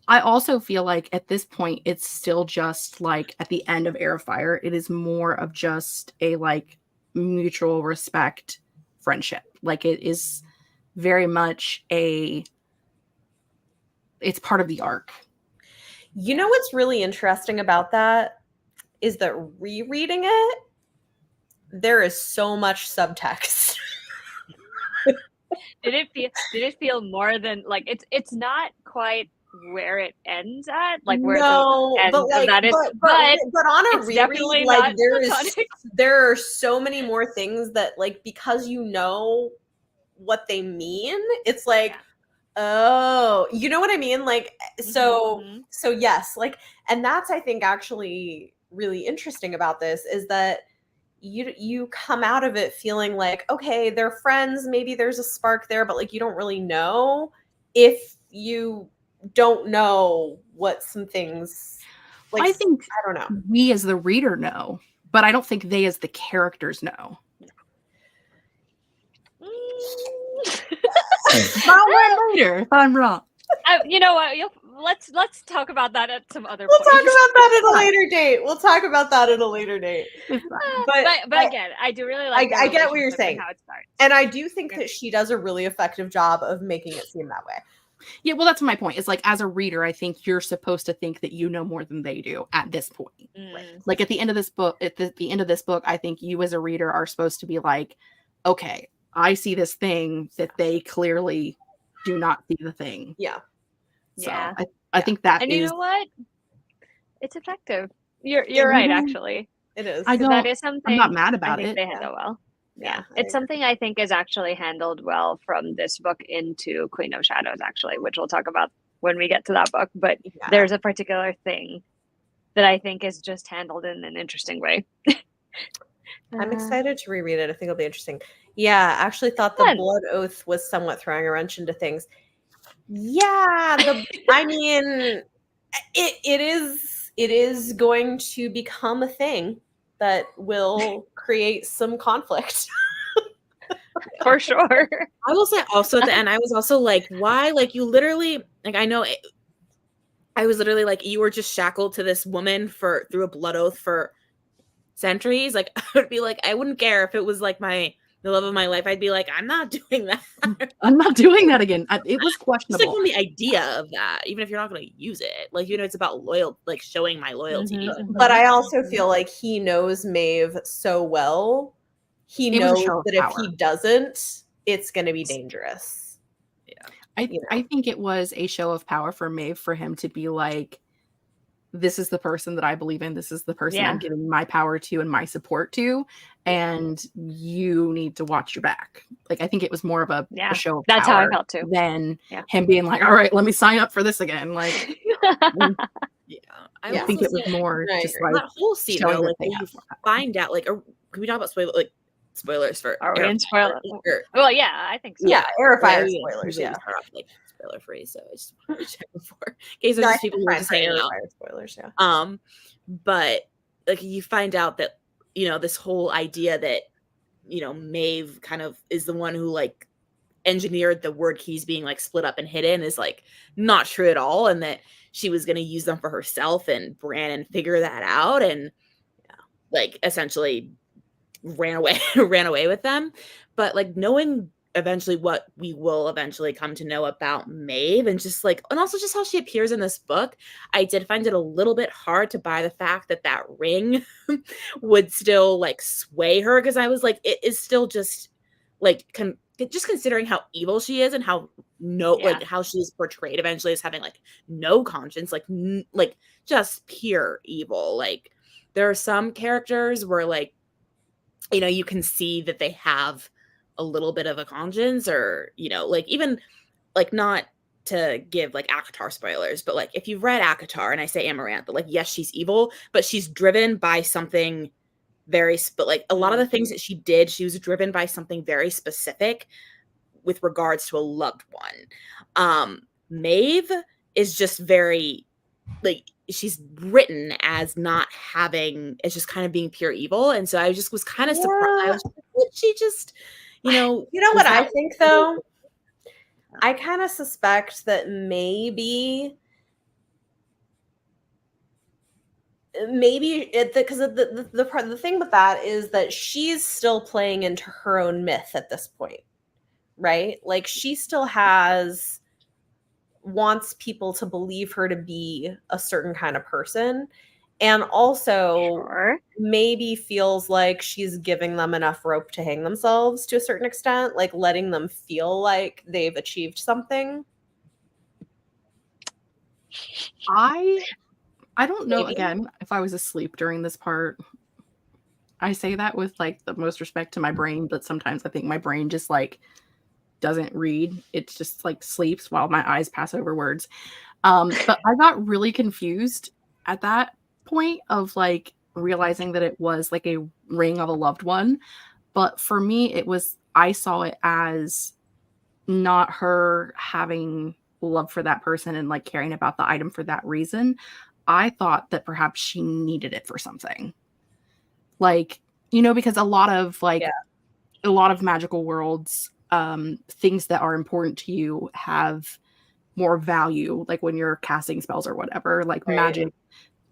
I also feel like at this point, it's still just, like, at the end of Heir of Fire, it is more of just a, like, mutual respect friendship. Like, it is very much it's part of the arc. You know what's really interesting about that is that rereading it, there is so much subtext. Did it feel more than, like, it's not quite where it ends at, like where no, the end but like, that is, but on a reread, like there are so many more things that, like, because you know what they mean, it's like, oh, you know what I mean? Like, so yes, like, and that's, I think, actually really interesting about this is that you come out of it feeling like, okay, they're friends, maybe there's a spark there, but, like, you don't really know if you don't know what some things, like, I think, I don't know, we as the reader know, but I don't think they as the characters know. Later, if I'm wrong. You know what? Let's talk about that at some other point. We'll talk about that at a later date. We'll talk about that at a later date. But again, I do really like. I get what you're saying, how it starts. And I do think that she does a really effective job of making it seem that way. Yeah, well, that's my point. It's like, as a reader, I think you're supposed to think that you know more than they do at this point. Like, at the end of this book, I think you as a reader are supposed to be like, okay, I see this thing that they clearly do not see the thing. Yeah. So I think that and is, you know what? It's effective. You're right, actually. It is. That is something. I'm not mad about I think it. They handle well. Yeah, it's something I think is actually handled well from this book into Queen of Shadows, actually, which we'll talk about when we get to that book. But there's a particular thing that I think is just handled in an interesting way. I'm excited to reread it. I think it'll be interesting. Yeah, I actually thought the Blood Oath was somewhat throwing a wrench into things. Yeah, I mean, it is going to become a thing that will create some conflict. For sure. I will say also at the end, I was also like, why? Like, you literally, like, I know I was literally like, you were just shackled to this woman through a blood oath for centuries. Like, I would be like, I wouldn't care if it was like the love of my life. I'd be like, I'm not doing that. I'm not doing that again. It was questionable. Just like on the idea of that, even if you're not going to use it, like, you know, it's about like showing my loyalty. But I also feel like he knows Maeve so well. He knows that if he doesn't, it's going to be dangerous. Yeah. I think it was a show of power for Maeve for him to be like, this is the person that I believe in. This is the person I'm giving my power to and my support to. And you need to watch your back. Like, I think it was more of a show of That's power how I felt too. Than him being like, all right, let me sign up for this again. Like, I think it was more just like that whole scene though, like you find out, like, can we talk about spoilers for well, yeah, I think so. Yeah, Heir of Fire spoilers, like, spoiler free, so I just want to check before in case there's people who are just hanging out. Spoilers, but like, you find out that, you know, this whole idea that, you know, Maeve kind of is the one who, like, engineered the word keys being, like, split up and hidden is, like, not true at all, and that she was going to use them for herself, and Brandon figured that out and like essentially ran away with them. But, like, knowing eventually what we will eventually come to know about Maeve and just, like, and also just how she appears in this book, I did find it a little bit hard to buy the fact that that ring would still, like, sway her, because I was like, it is still just, like, just considering how evil she is and how like how she's portrayed eventually as having, like, no conscience, like just pure evil. Like, there are some characters where, like, you know, you can see that they have a little bit of a conscience, or, you know, like, even, like, not to give like ACOTAR spoilers, but like if you've read ACOTAR and I say Amaranth, but like yes, she's evil, but she's driven by something very but like a lot of the things that she did, she was driven by something very specific with regards to a loved one. Maeve is just very like she's written as not having, as just kind of being pure evil, and so I just was kind of surprised. I was like, she just, you know what I think though. I kind of suspect that maybe because the thing with that is that she's still playing into her own myth at this point, right? Like she still wants people to believe her to be a certain kind of person, and also maybe feels like she's giving them enough rope to hang themselves to a certain extent, like letting them feel like they've achieved something. I don't know, again, if I was asleep during this part. I say that with like the most respect to my brain, but sometimes I think my brain just like doesn't read. It's just like sleeps while my eyes pass over words. But I got really confused at that point of like realizing that it was like a ring of a loved one. But for me, I saw it as not her having love for that person and like caring about the item for that reason. I thought that perhaps she needed it for something. Like, because a lot of magical worlds, things that are important to you have more value, like when you're casting spells or whatever, like magic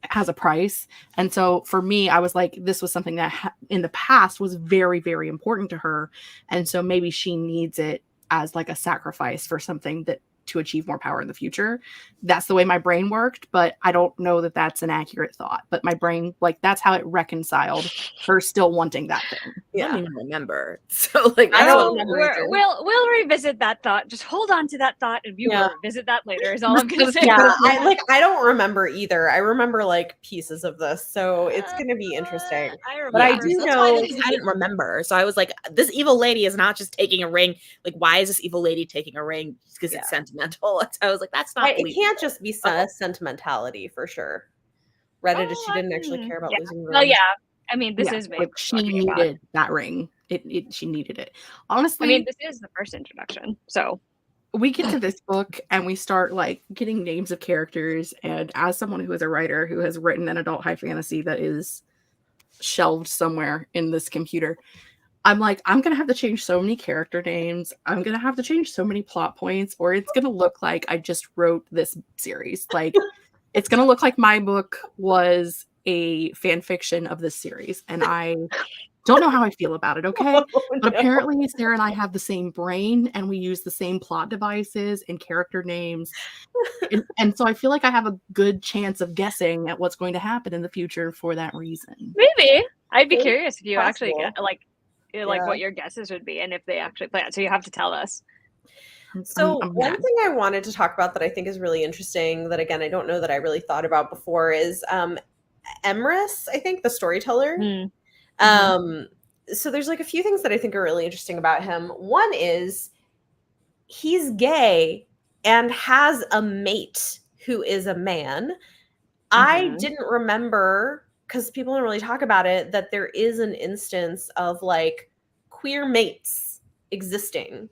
has a price. And so for me, I was like, this was something that in the past was very, very important to her. And so maybe she needs it as like a sacrifice for something that to achieve more power in the future. That's the way my brain worked, but I don't know that that's an accurate thought. But my brain, like, that's how it reconciled her still wanting that thing. Yeah. I don't even remember. So like, I don't remember. We'll revisit that thought. Just hold on to that thought, and we will revisit that later. Is all I'm gonna say. Yeah, I don't remember either. I remember like pieces of this, so it's gonna be interesting. But I do know I didn't remember. So I was like, this evil lady is not just taking a ring. Like, why is this evil lady taking a ring? Because it's sentimental. So I was like, that's not. It can't just be sentimentality for sure. Reddit, she didn't actually care about losing rings. Well, yeah. I mean, this is like she needed that ring. She needed it. Honestly, I mean, this is the first introduction. So we get to this book and we start like getting names of characters. And as someone who is a writer who has written an adult high fantasy that is shelved somewhere in this computer, I'm like, I'm going to have to change so many character names. I'm going to have to change so many plot points, or it's going to look like I just wrote this series. Like, it's going to look like my book was a fan fiction of this series. And I don't know how I feel about it, okay? But apparently Sarah and I have the same brain and we use the same plot devices and character names. And so I feel like I have a good chance of guessing at what's going to happen in the future for that reason. Maybe. I'd be curious if you actually get like what your guesses would be and if they actually play it. So you have to tell us. So one thing I wanted to talk about that I think is really interesting that, again, I don't know that I really thought about before is Emrys, I think, the storyteller. So there's like a few things that I think are really interesting about him. One is he's gay and has a mate who is a man. I didn't remember, because people don't really talk about it, that there is an instance of like queer mates existing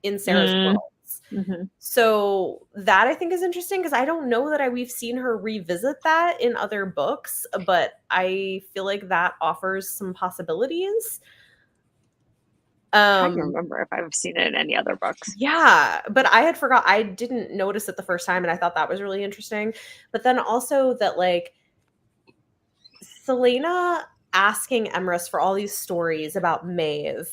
in Sarah's worlds. So that I think is interesting, because I don't know that we've seen her revisit that in other books, but I feel like that offers some possibilities. I can't remember if I've seen it in any other books. Yeah, but I didn't notice it the first time, and I thought that was really interesting. But then also that like Selena asking Emrys for all these stories about Maeve,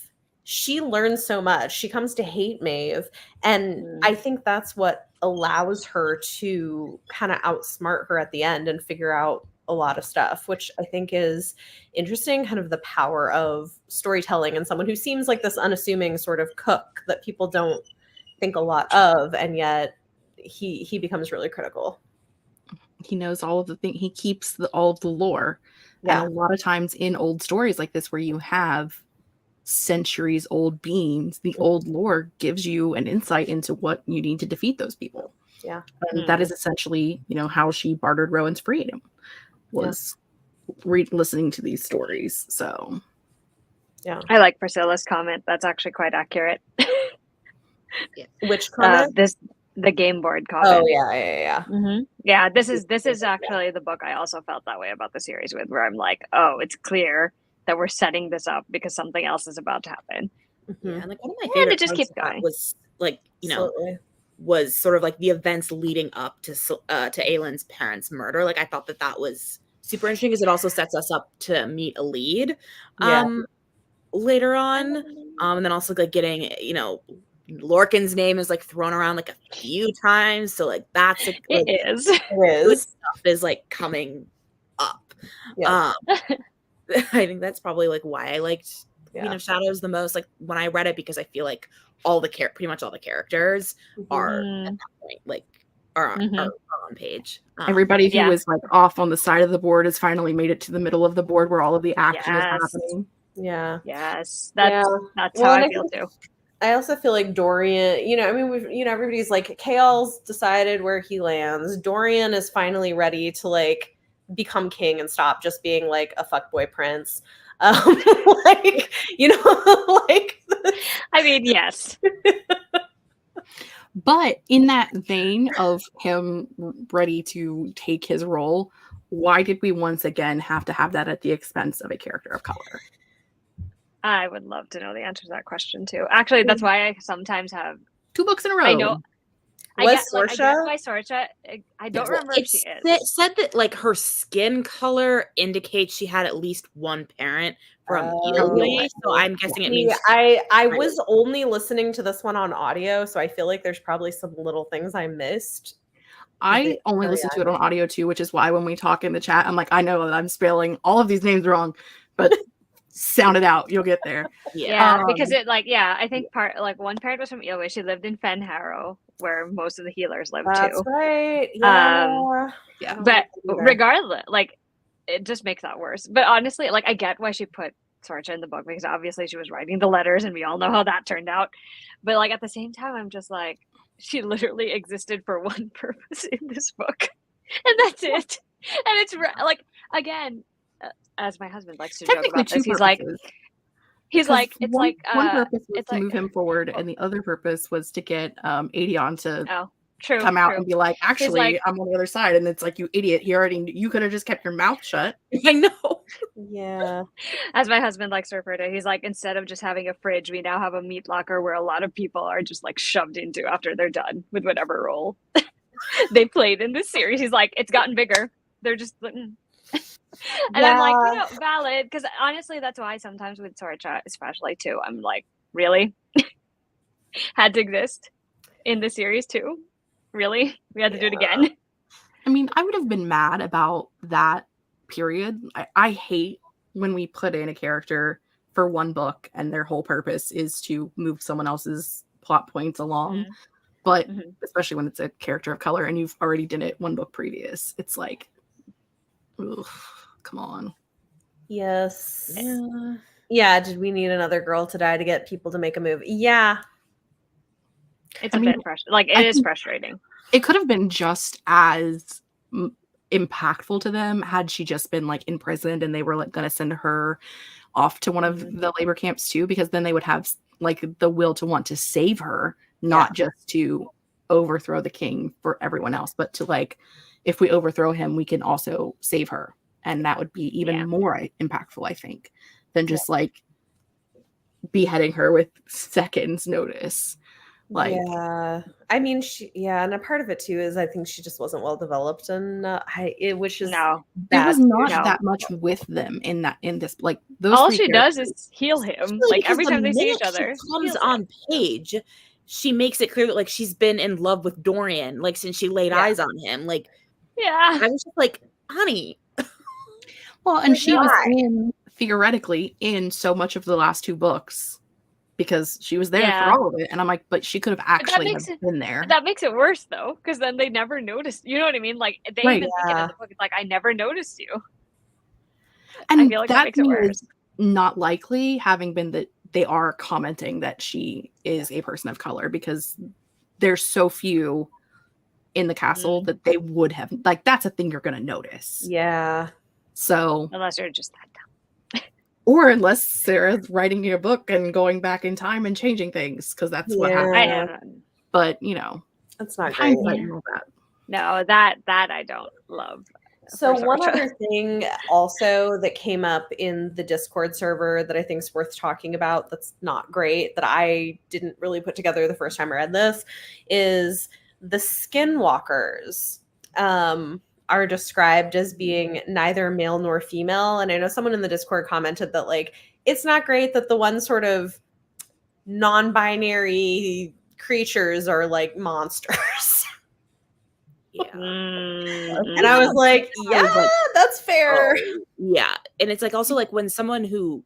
she learns so much. She comes to hate Maeve. And I think that's what allows her to kind of outsmart her at the end and figure out a lot of stuff, which I think is interesting, kind of the power of storytelling and someone who seems like this unassuming sort of cook that people don't think a lot of. And yet he becomes really critical. He knows all of the things. He keeps all of the lore. Yeah. And a lot of times in old stories like this where you have centuries old beings, the old lore gives you an insight into what you need to defeat those people. Yeah. And that is essentially, how she bartered Rowan's freedom, was listening to these stories. So yeah. I like Priscilla's comment. That's actually quite accurate. Which comment? The game board comment. Oh yeah. Mm-hmm. Yeah, this is actually the book I also felt that way about the series with, where I'm like, oh, it's clear that we're setting this up because something else is about to happen. Mm-hmm. Yeah, and like one of my favorite just keep parts of going. that was like, Absolutely. was sort of like the events leading up to Aelin's parents' murder. Like I thought that was super interesting because it also sets us up to meet a lead later on. And then also like getting, Lorcan's name is like thrown around like a few times. So like that's like, it is. Good stuff is like coming up. Yeah. I think that's probably like why I liked Queen of Shadows the most. Like when I read it, because I feel like pretty much all the characters are at that point, like are on page. Everybody who was like off on the side of the board has finally made it to the middle of the board where all of the action is happening. Yeah. Yes. That's how I feel too. I also feel like Dorian, everybody's like, Chaol's decided where he lands. Dorian is finally ready to like become king and stop just being like a fuckboy prince. Like, like. I mean, yes. But in that vein of him ready to take his role, why did we once again have to have that at the expense of a character of color? I would love to know the answer to that question too. Actually, that's why I sometimes have 2 books in a row. I know. I get why Sorcha. I don't remember if she is. It said that like her skin color indicates she had at least one parent from Italy. So I'm guessing it means I was only listening to this one on audio, so I feel like there's probably some little things I missed. I only listen to it on audio too, which is why when we talk in the chat, I'm like, I know that I'm spelling all of these names wrong, but sound it out, you'll get there. Because it I think one parent was from Italy. She lived in Fenharrow, where most of the healers live too. That's right. But regardless, like it just makes that worse. But honestly, like I get why she put Sorcha in the book, because obviously she was writing the letters and we all know how that turned out. But like at the same time, I'm just like, she literally existed for one purpose in this book, and that's it. And it's like, again, as my husband likes to joke about this, he's like, it's one, like one purpose was to move him forward, and the other purpose was to get Aedion to come out and be like, actually, I'm on the other side. And it's like, you idiot, you could have just kept your mouth shut. I know. Yeah. As my husband likes to refer to it, he's like, instead of just having a fridge, we now have a meat locker where a lot of people are just like shoved into after they're done with whatever role they played in this series. He's like, it's gotten bigger. They're just and I'm like, valid, because honestly, that's why sometimes with Sorcha, especially too, I'm like, really? Had to exist in the series too? Really? We had to do it again? I mean, I would have been mad about that period. I hate when we put in a character for one book and their whole purpose is to move someone else's plot points along. But especially when it's a character of color and you've already done it one book previous, it's like, ugh, come on. Yes. Yeah. Did we need another girl to die to get people to make a move? Yeah. It's a bit frustrating. Like, it is frustrating. It could have been just as impactful to them had she just been like imprisoned and they were like going to send her off to one of the labor camps too, because then they would have like the will to want to save her, not just to overthrow the king for everyone else, but to like, if we overthrow him, we can also save her. And that would be even more impactful, I think, than just like beheading her with seconds notice. Like, I mean, and a part of it too is I think she just wasn't well developed, and which is there was not that much with them in this. Like, those all she does is heal him. Like every time they see each other, comes on page, she makes it clear that like she's been in love with Dorian like since she laid eyes on him. Like, I was just like, honey. Well, and she was theoretically in so much of the last 2 books. Because she was there for all of it. And I'm like, but she could have actually been there. That makes it worse, though, because then they never noticed. You know what I mean? Like, they even think it in the book. It's like, I never noticed you. And I feel like that makes it worse. Not likely, having been they are commenting that she is a person of color because there's so few in the castle that they would have, like, that's a thing you're going to notice. Yeah. So unless you're just that dumb. Or unless Sarah's writing you a book and going back in time and changing things, because that's what happened. But, you know. That's not great. No, that I don't love. So one other thing also that came up in the Discord server that I think is worth talking about that's not great, that I didn't really put together the first time I read this, is the skinwalkers are described as being neither male nor female. And I know someone in the Discord commented that, like, it's not great that the one sort of non-binary creatures are like monsters. Yeah. And I was like, yeah, that's fair. Yeah. And it's like also like when someone who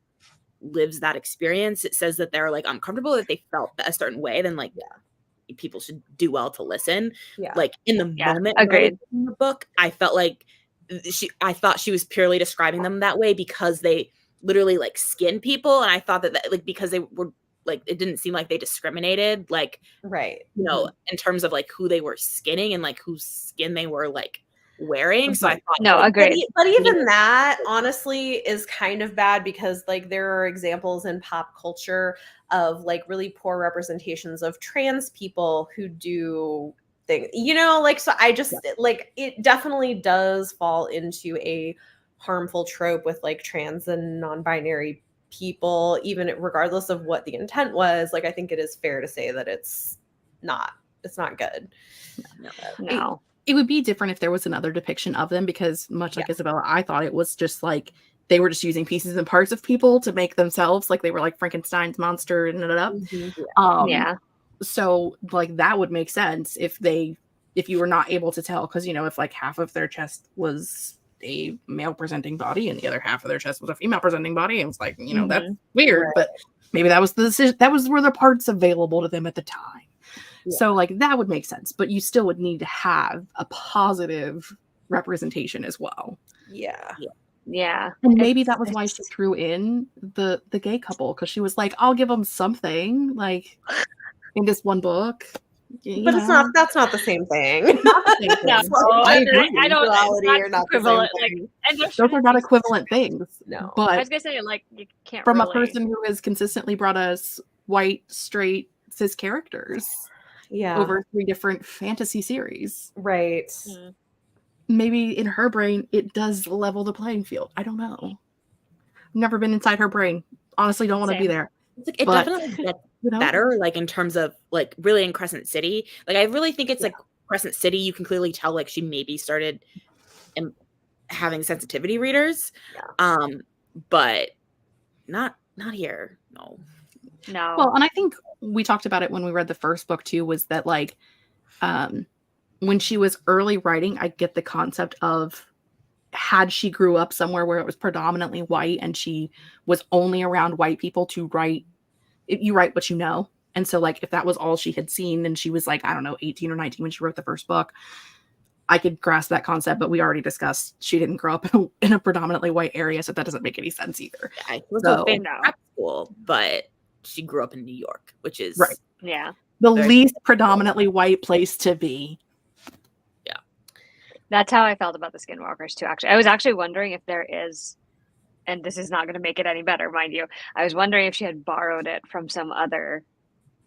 lives that experience, it says that they're like uncomfortable, that they felt a certain way, then like people should do well to listen. Yeah. Like in the moment agreed. In the book, I felt like I thought she was purely describing them that way because they literally like skin people. And I thought that like because they were like, it didn't seem like they discriminated, like, right, you know, in terms of like who they were skinning and like whose skin they were like wearing. So I thought, no, like, agreed. But even that honestly is kind of bad because like there are examples in pop culture of like really poor representations of trans people who do things, you know, like, so I just like, it definitely does fall into a harmful trope with like trans and non-binary people, even regardless of what the intent was. Like, I think it is fair to say that it's not good. No. It would be different if there was another depiction of them, because much like Isabella, I thought it was just like they were just using pieces and parts of people to make themselves, like they were like Frankenstein's monster and so like that would make sense if you were not able to tell, because, you know, if like half of their chest was a male presenting body and the other half of their chest was a female presenting body, and it's like, you know, that's weird, but maybe that was the decision, that was were the parts available to them at the time. So like that would make sense, but you still would need to have a positive representation as well. Yeah. And maybe that was why she threw in the gay couple, because she was like, I'll give them something like in this one book. But that's not the same thing. I agree. I don't are not equivalent. Those are not equivalent things. No. But I was gonna say, like, you can't from a person who has consistently brought us white, straight, cis characters over 3 different fantasy series. Right. Maybe in her brain it does level the playing field. I don't know. Never been inside her brain. Honestly, don't want to be there. It's like, it definitely gets better, like in terms of like really in Crescent City. Like I really think it's like Crescent City, you can clearly tell like she maybe started having sensitivity readers. But not here. No. Well, and I think we talked about it when we read the first book too, was that like when she was early writing, I get the concept of, had she grew up somewhere where it was predominantly white and she was only around white people to write, you write what you know. And so like if that was all she had seen and she was like, I don't know, 18 or 19 when she wrote the first book, I could grasp that concept, but we already discussed she didn't grow up in a predominantly white area, so that doesn't make any sense either. I was in prep school, but she grew up in New York, which is the least predominantly white place to be. That's how I felt about the Skinwalkers too, actually. I was actually wondering if there is, and this is not going to make it any better, mind you, I was wondering if she had borrowed it from some other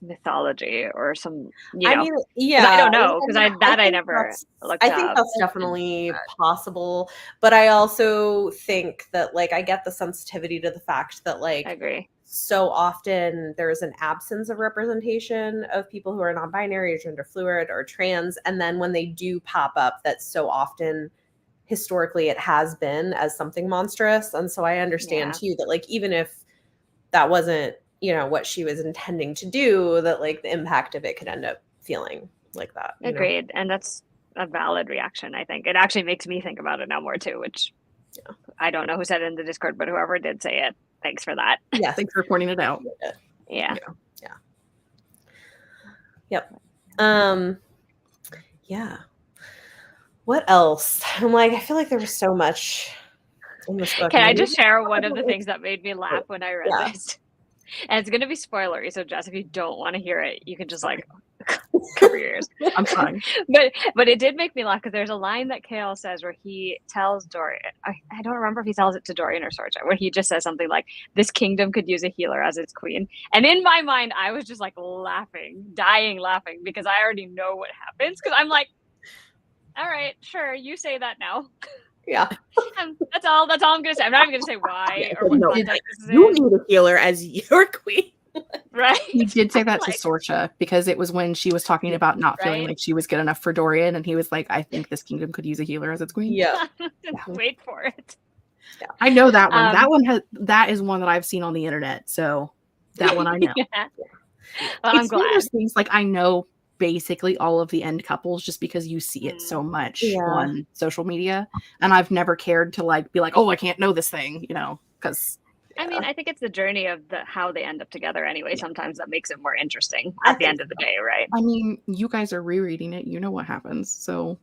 mythology or some, you know. I don't know, because I never looked up. I think that's definitely possible, but I also think that, like, I get the sensitivity to the fact that, like, I agree. So often there's an absence of representation of people who are non-binary or gender fluid or trans. And then when they do pop up, that's so often historically it has been as something monstrous. And so I understand too that, like, even if that wasn't, you know, what she was intending to do, that like the impact of it could end up feeling like that. Agreed. And that's a valid reaction, I think. It actually makes me think about it now more too, which I don't know who said it in the Discord, but whoever did say it, thanks for that. Yeah, thanks for pointing it out. Yeah. Yep. Yeah. What else? I'm like, I feel like there was so much in this book. Can I just share one of the things that made me laugh when I read this? And it's going to be spoilery. So, Jess, if you don't want to hear it, you can just like cover your ears. I'm fine. But it did make me laugh because there's a line that Chaol says where he tells Dorian, I don't remember if he tells it to Dorian or Sarah J, where he just says something like, this kingdom could use a healer as its queen. And in my mind, I was just like dying laughing because I already know what happens. Because I'm like, all right, sure, you say that now. Yeah. That's all I'm going to say. I'm not even going to say why or what context this is You in. need a healer as your queen. Right. He did say that to Sorcha because it was when she was talking about not feeling like she was good enough for Dorian, and he was like, I think this kingdom could use a healer as its queen. Yeah. Wait for it. Yeah. I know that one. That is one that I've seen on the internet, so that one I know. Yeah. Well, I'm glad. One of those things, like, I know basically all of the end couples just because you see it so much on social media, and I've never cared to like be like, oh, I can't know this thing, because I mean, I think it's the journey of how they end up together anyway. Sometimes that makes it more interesing at the end of the day, right? I mean, you guys are rereading it. You know what happens. So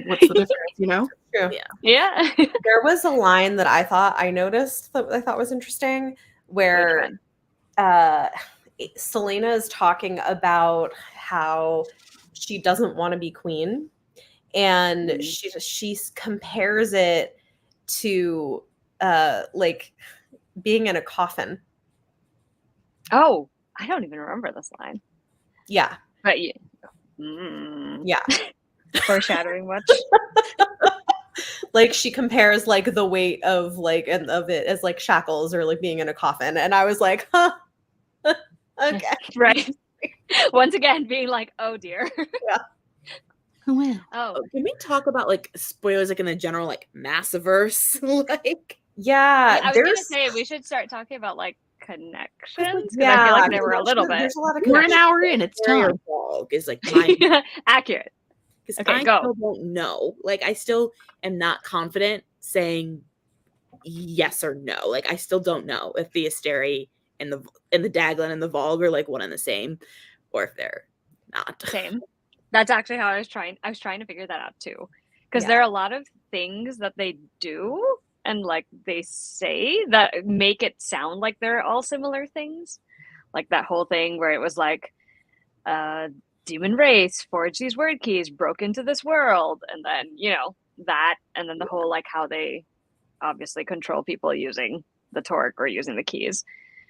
what's the difference, True. Yeah. There was a line that I noticed that I thought was interesting where Selena is talking about how she doesn't want to be queen. And she compares it to like being in a coffin. Oh, I don't even remember this line. Yeah. But yeah. Foreshadowing much? Like she compares like the weight of like and of it as like shackles or like being in a coffin. And I was like, huh. Okay. Right. Once again being like, oh dear. Yeah. Oh. Can we talk about like spoilers like in the general like Massiverse? Like I was gonna say we should start talking about like connections because I feel like there were a little bit. There's a lot of we're an hour in. It's time. Is like my accurate. Because okay, I still don't know. Like I still am not confident saying yes or no. Like I still don't know if the Asteri and the Daglin and the Volg are like one and the same, or if they're not. Same. That's actually how I was trying to figure that out too. Because there are a lot of things that they do and like they say that make it sound like they're all similar things. Like that whole thing where it was like demon race forged these word keys, broke into this world, and then that, and then the whole like how they obviously control people using the torque or using the keys.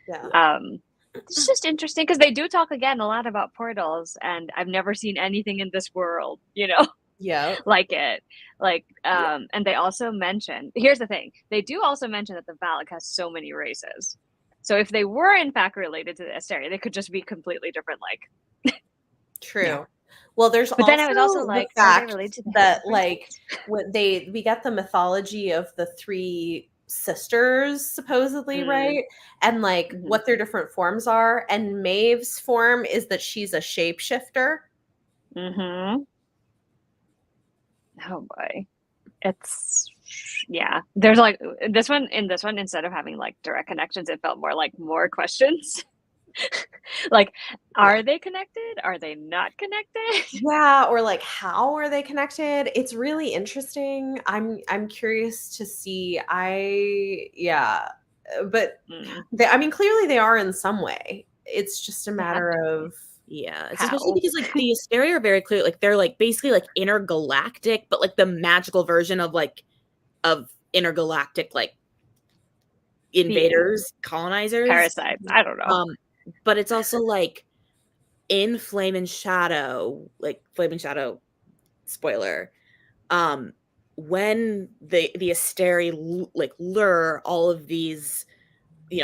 It's just interesting because they do talk again a lot about portals, and I've never seen anything in this world like it, like and they also mention, here's the thing, they do also mention that the Valak has so many races, so if they were in fact related to the Asteri, they could just be completely different, like True. Well, there's but then I was also like, the fact that like we get the mythology of the three sisters supposedly, right? And like what their different forms are. And Maeve's form is that she's a shapeshifter. Oh boy. It's there's like this one instead of having like direct connections, it felt more like more questions. Like, are they connected? Are they not connected? Yeah, or like how are they connected? It's really interesting. I'm curious to see. But I mean, clearly they are in some way. It's just a matter of it's especially because like the Asteri are very clear, like they're like basically like intergalactic, but like the magical version of intergalactic like invaders, colonizers, parasites. I don't know. But it's also like in Flame and Shadow, spoiler, when the Asteri like lure all of these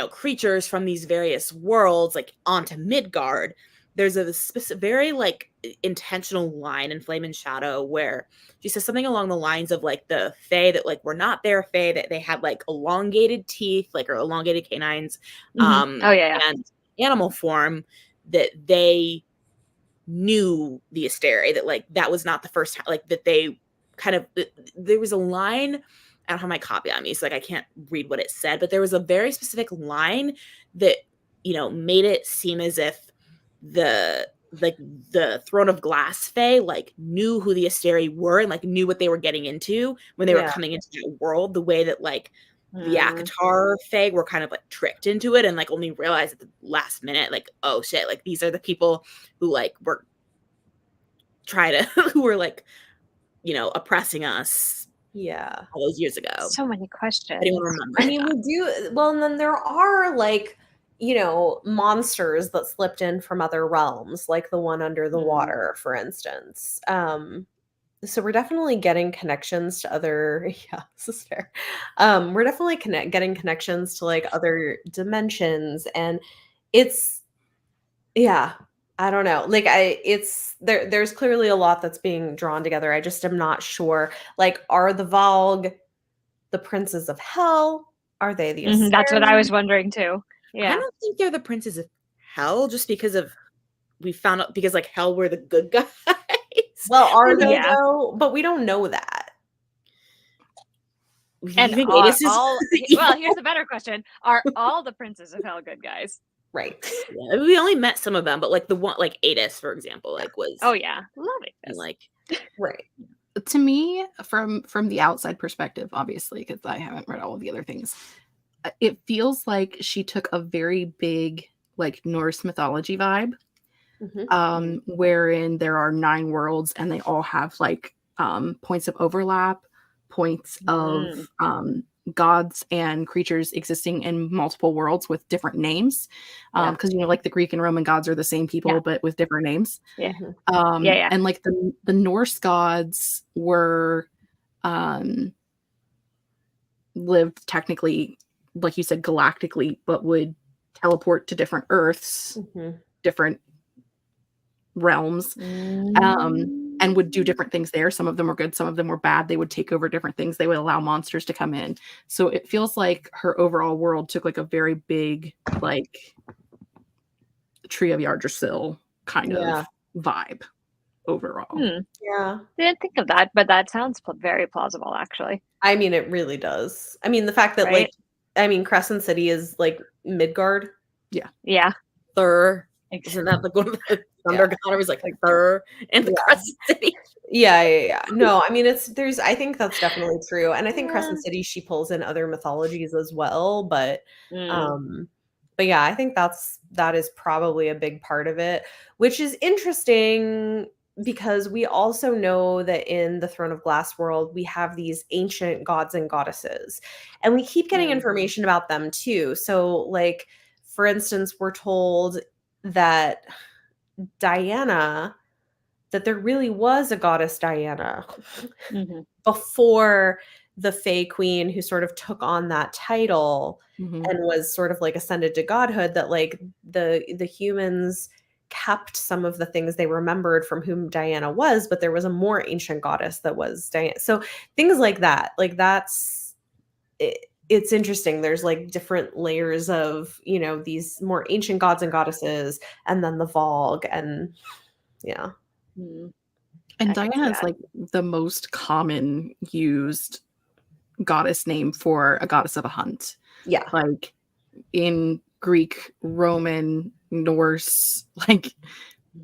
creatures from these various worlds like onto Midgard, there's a very like intentional line in Flame and Shadow where she says something along the lines of like the Fae that like were not their Fae, that they had like elongated teeth, like or elongated canines, and animal form, that they knew the Asteri, that like that was not the first time, like that they kind of, there was a line, I don't have my copy on me, so like I can't read what it said, but there was a very specific line that made it seem as if the Throne of Glass Fae like knew who the Asteri were and like knew what they were getting into when they were coming into the world, the way that like the ACOTAR Fae were kind of like tricked into it and like only realized at the last minute, like, oh shit, like these are the people who like were who were like, you know, oppressing us. Yeah. All those years ago. So many questions. Anyone remember? I mean, we do. Well, and then there are like, you know, monsters that slipped in from other realms, like the one under the water, for instance. So we're definitely getting connections to other. Yeah, this is fair. We're definitely getting connections to like other dimensions, and it's, yeah. I don't know. Like it's there's clearly a lot that's being drawn together. I just am not sure. Like, are the Valg the princes of hell? Are they the Astarians? That's what I was wondering too. Yeah. I don't think they're the princes of hell, just because of we found out because like hell were the good guys. Well, are they though? But we don't know that. And well, here's a better question: are all the princes of hell good guys? Right. Yeah, we only met some of them, but like the one, like Adis, for example, like was. Oh yeah, love it. And like, right. To me, from the outside perspective, obviously, because I haven't read all of the other things, it feels like she took a very big like Norse mythology vibe, wherein there are 9 worlds and they all have like points of overlap, points of gods and creatures existing in multiple worlds with different names, because you know, like the Greek and Roman gods are the same people but with different names. And like the Norse gods were lived technically, like you said, galactically, but would teleport to different Earths, different realms, and would do different things there. Some of them were good, some of them were bad. They would take over different things. They would allow monsters to come in. So it feels like her overall world took like a very big, like Tree of Yggdrasil kind of vibe overall. Yeah. I didn't think of that, but that sounds very plausible, actually. I mean, it really does. I mean, the fact that like, I mean, Crescent City is like Midgard. Yeah. Thur. Isn't that like one of the Thunder God was like Thur and the Crescent City? Yeah. No, I mean, I think that's definitely true. And I think Crescent City, she pulls in other mythologies as well. But yeah, I think that is probably a big part of it, which is interesting because we also know that in the Throne of Glass world, we have these ancient gods and goddesses, and we keep getting information about them too. So like, for instance, we're told that Diana, that there really was a goddess Diana before the Fae Queen, who sort of took on that title and was sort of like ascended to godhood, that like the humans kept some of the things they remembered from whom Diana was, but there was a more ancient goddess that was Diana. So things like that, like that's it. It's interesting. There's like different layers of, you know, these more ancient gods and goddesses, and then the Valg, and And Diana is like the most common used goddess name for a goddess of a hunt. Yeah. Like in Greek, Roman, Norse, like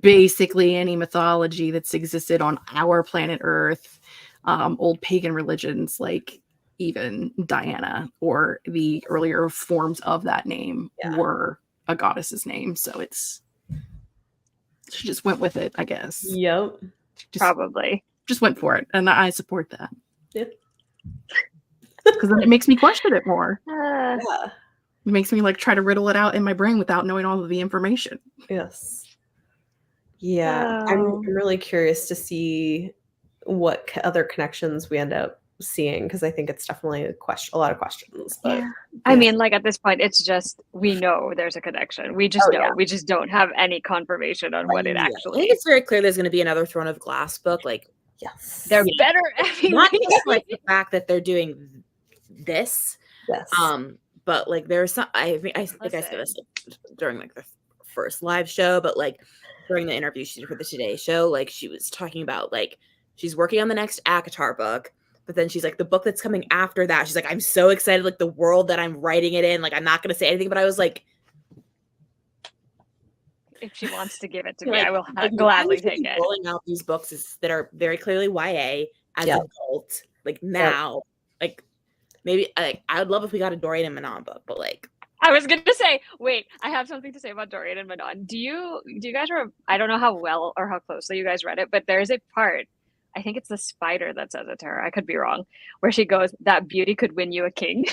basically any mythology that's existed on our planet Earth, old pagan religions, like even Diana or the earlier forms of that name were a goddess's name. So she just went with it, I guess. Yep. Probably. Just went for it. And I support that. Yep. Because then it makes me question it more. Yeah. It makes me like try to riddle it out in my brain without knowing all of the information. Yes. Yeah. I'm really curious to see what other connections we end up seeing, because I think it's definitely a lot of questions. But I mean, like at this point, it's just we know there's a connection. We just know. We just don't have any confirmation on what it actually. I think it's very clear there's going to be another Throne of Glass book. Like, they're better. Not just like the fact that they're doing this. Yes. But like there's some. I think I said this during like the first live show, but like during the interview she did for the Today Show, like she was talking about like she's working on the next ACOTAR book. But then she's like, the book that's coming after that, she's like, I'm so excited, like the world that I'm writing it in. Like, I'm not going to say anything, but I was like, if she wants to give it to me, I will gladly take it. Rolling out these books that are very clearly YA as an adult, like now, like maybe like I would love if we got a Dorian and Manon book, but like I was gonna say, wait, I have something to say about Dorian and Manon. Do you guys I don't know how well or how closely you guys read it, but there's a part, I think it's the spider that says it to her, I could be wrong, where she goes, "That beauty could win you a king."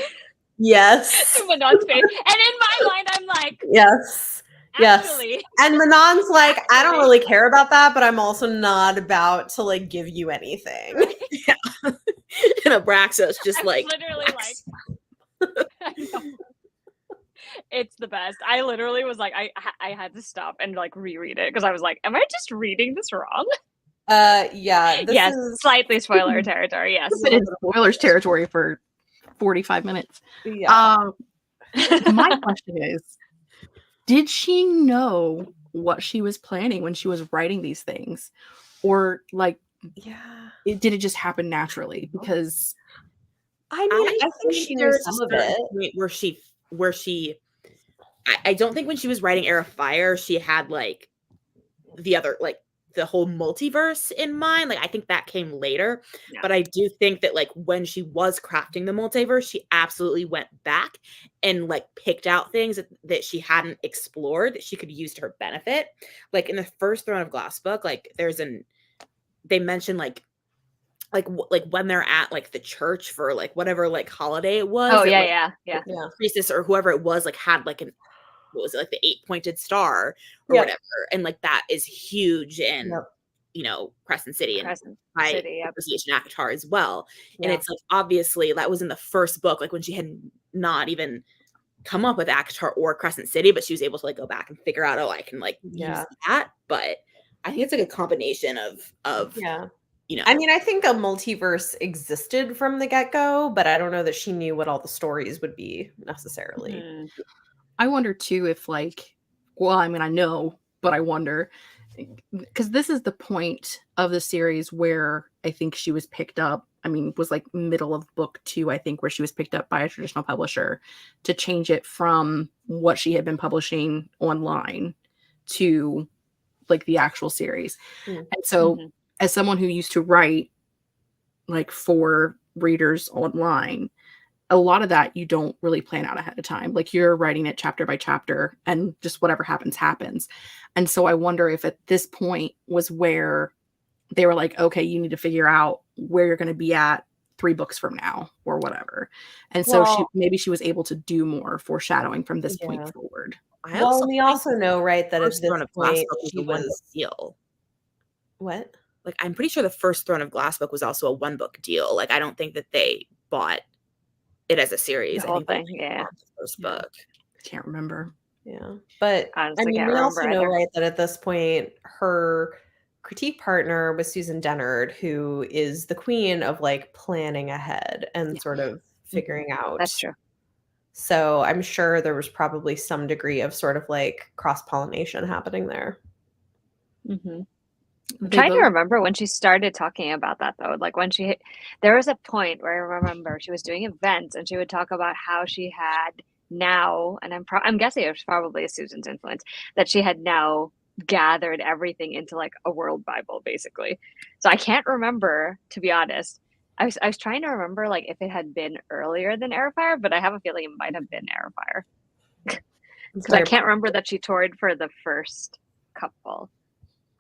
Yes. To Manon's face. And in my mind, I'm like, yes. Actually. Yes. And Manon's like, I don't really care about that, but I'm also not about to like give you anything. Yeah. And Abraxas just I'm like literally like I know. It's the best. I literally was like, I had to stop and like reread it because I was like, am I just reading this wrong? Yeah. Yes, slightly spoiler territory. Yes, It's in spoilers territory for 45 minutes. Yeah. My question is, did she know what she was planning when she was writing these things, or like, did it just happen naturally? Because I mean, I think she knew some of it. Where she, I don't think when she was writing Heir of Fire, she had like the other, like the whole multiverse in mind. Like I think that came later, but I do think that like when she was crafting the multiverse, she absolutely went back and like picked out things that she hadn't explored that she could use to her benefit. Like in the first Throne of Glass book, like they mention like when they're at like the church for like whatever like holiday it was. Oh yeah. Priestess or whoever it was like had like what was it, like the 8-pointed star or whatever, and like that is huge in Crescent City and Association ACOTAR as well. And it's like obviously that was in the first book, like when she had not even come up with ACOTAR or Crescent City, but she was able to like go back and figure out, I can like use that. But I think it's like a combination of I mean, I think a multiverse existed from the get-go, but I don't know that she knew what all the stories would be necessarily. Mm-hmm. I wonder too if like, well, I mean, I know, but I wonder, because this is the point of the series where I think she was picked up. I mean, it was like middle of book 2, I think, where she was picked up by a traditional publisher to change it from what she had been publishing online to like the actual series. And so as someone who used to write like for readers online, a lot of that you don't really plan out ahead of time. Like you're writing it chapter by chapter and just whatever happens. And so I wonder if at this point was where they were like, okay, you need to figure out where you're going to be at 3 books from now or whatever. And so maybe she was able to do more foreshadowing from this point forward. We also know, right, that at this point she was deal. What? Like I'm pretty sure the first Throne of Glass book was also a 1-book deal. Like I don't think that they bought it as a series. The whole thing, the first book. Can't remember. Yeah, but honestly, I mean, we also know, right, that at this point her critique partner was Susan Dennard, who is the queen of like planning ahead and sort of figuring out. That's true. So I'm sure there was probably some degree of sort of like cross-pollination happening there. I'm trying to remember when she started talking about that though. Like when there was a point where I remember she was doing events and she would talk about how she had now, and I'm guessing it was probably Susan's influence, that she had now gathered everything into like a world Bible basically. So I can't remember, to be honest. I was trying to remember like if it had been earlier than Heir of Fire, but I have a feeling it might have been Heir of Fire. Because I can't remember that she toured for the first couple.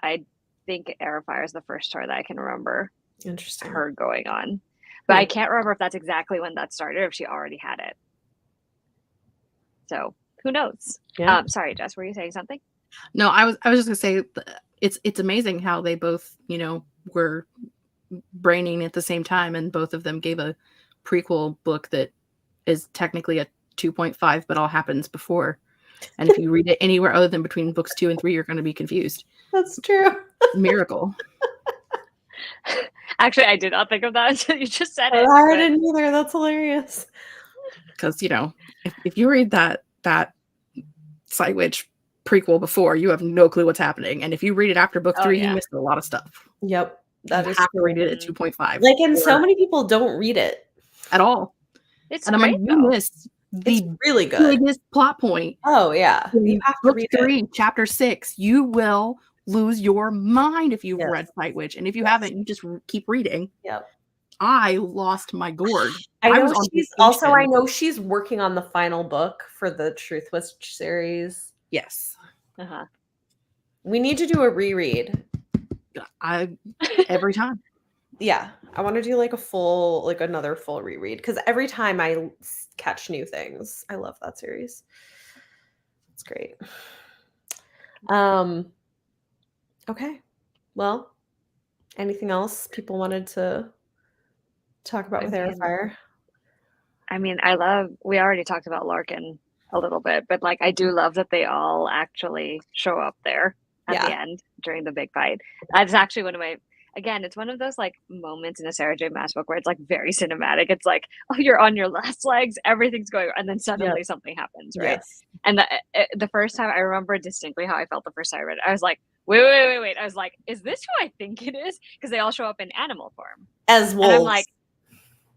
I think Heir of Fire is the first tour that I can remember her going on. But I can't remember if that's exactly when that started or if she already had it. So who knows? Sorry, Jess, were you saying something? No, I was just gonna say it's amazing how they both, were braining at the same time, and both of them gave a prequel book that is technically a 2.5, but all happens before. And if you read it anywhere other than between books 2 and 3, you're going to be confused. That's true. Miracle. Actually, I did not think of that until you just said it. I didn't either. That's hilarious. Because, if you read that Sight Witch prequel before, you have no clue what's happening. And if you read it after book 3, you missed a lot of stuff. Yep. That is have to read it at 2.5. Like, and so many people don't read it at all. It's and great, I'm like, you missed the really good biggest plot point. Oh yeah, you have to book read 3, chapter 6. You will lose your mind if you've read Sight Witch, and if you haven't, you just keep reading. Yep. I lost my gourd. I know was on she's vacation. also. I know she's working on the final book for the Truth Witch series. Yes. We need to do a reread. Every time. Yeah, I want to do like another full reread because every time I catch new things, I love that series. It's great. Okay. Well, anything else people wanted to talk about with Heir of Fire? I mean, we already talked about Larkin a little bit, but like I do love that they all actually show up there at the end during the big fight. That's actually it's one of those like moments in a Sarah J Maas book where it's like very cinematic. It's like, oh, you're on your last legs, everything's going, and then suddenly something happens, right? Yes. And the first time I remember distinctly how I felt the first time I read it. I was like, wait. I was like, is this who I think it is? Because they all show up in animal form as wolves. And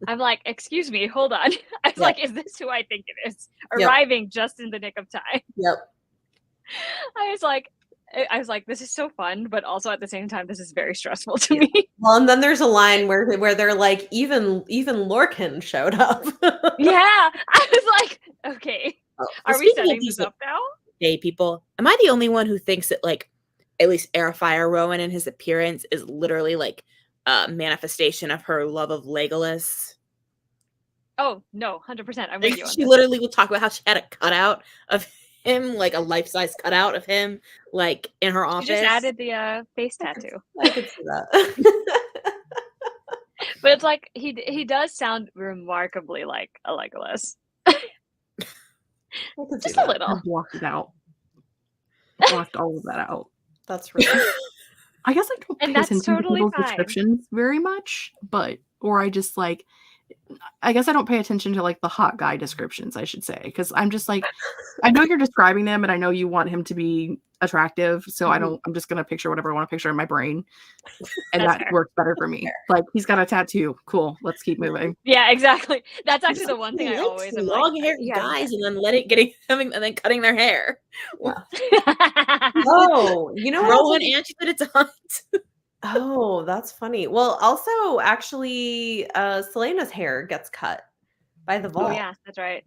I'm like, excuse me, hold on. I was like, is this who I think it is? Arriving just in the nick of time. Yep. I was like, this is so fun, but also at the same time, this is very stressful to me. Well, and then there's a line where they're like, even Lorcan showed up. Yeah, I was like, okay, are we setting this up now? Hey, people, am I the only one who thinks that like, at least Heir of Fire Rowan and his appearance is literally like a manifestation of her love of Legolas? Oh no, 100%. I'm with you on She this. literally would talk about how she had a cutout of him, like a life-size cutout of him, like in her office. She just added the face tattoo. I could see that. But it's like he does sound remarkably like a Legolas. Just a little. I blocked it out. Blocked all of that out. That's right. I guess I don't pay attention to people's descriptions very much, or I just like, I guess I don't pay attention to like the hot guy descriptions, I should say, because I'm just like, I know you're describing them and I know you want him to be attractive, so I'm just gonna picture whatever I want to picture in my brain, and that works better for me. Like, he's got a tattoo, cool, let's keep moving. Yeah, exactly. That's actually the one thing I always am long haired guys and then and then cutting their hair. Yeah. Oh, you know, Rowan and she did it on. Oh, that's funny. Well, also, actually, Selena's hair gets cut by the vault. Oh, yeah, that's right.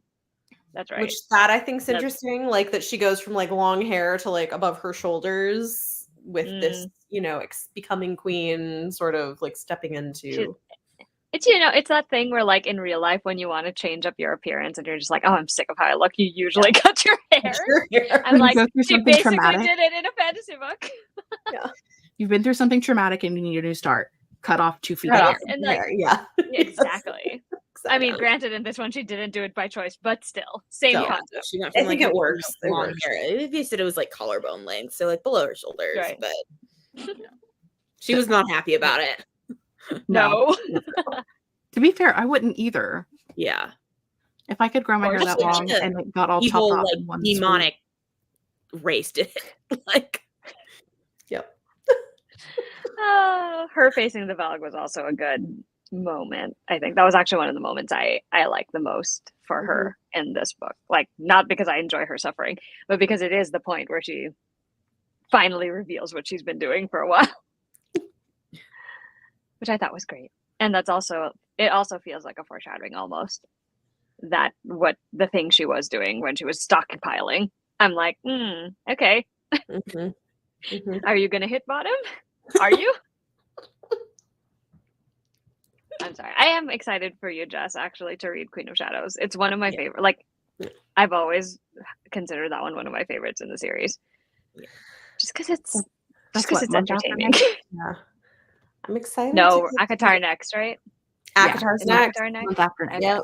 That's right. Which I think is interesting, like that she goes from like long hair to like above her shoulders with this, becoming queen, sort of like stepping into. It's it's that thing where like in real life when you want to change up your appearance and you're just like, oh, I'm sick of how I look, you usually cut your hair. I'm like, she basically did it in a fantasy book. Yeah. You've been through something traumatic and you need a new start. Cut off 2 feet. And like, exactly. I mean, granted, in this one she didn't do it by choice, but still, same concept. She went from, I think it works. Long hair. They said it was like collarbone length, so like below her shoulders, but she was not happy about it. No. To be fair, I wouldn't either. Yeah. If I could grow my hair that long and it got all evil, chopped off like in one demonic race did it. Like, yep. Her facing the Valg was also a good moment. I think that was actually one of the moments I like the most for her in this book. Like, not because I enjoy her suffering, but because it is the point where she finally reveals what she's been doing for a while, which I thought was great. And it also feels like a foreshadowing almost, that what the thing she was doing when she was stockpiling. I'm like, okay. Are you gonna hit bottom? Are you? I'm sorry. I am excited for you, Jess, actually, to read Queen of Shadows. It's one of my favorite. Like, I've always considered that one of my favorites in the series. Yeah. Just because it's entertaining. Yeah. I'm excited. No, ACOTAR next, right? ACOTAR's next. Month after next. Yep.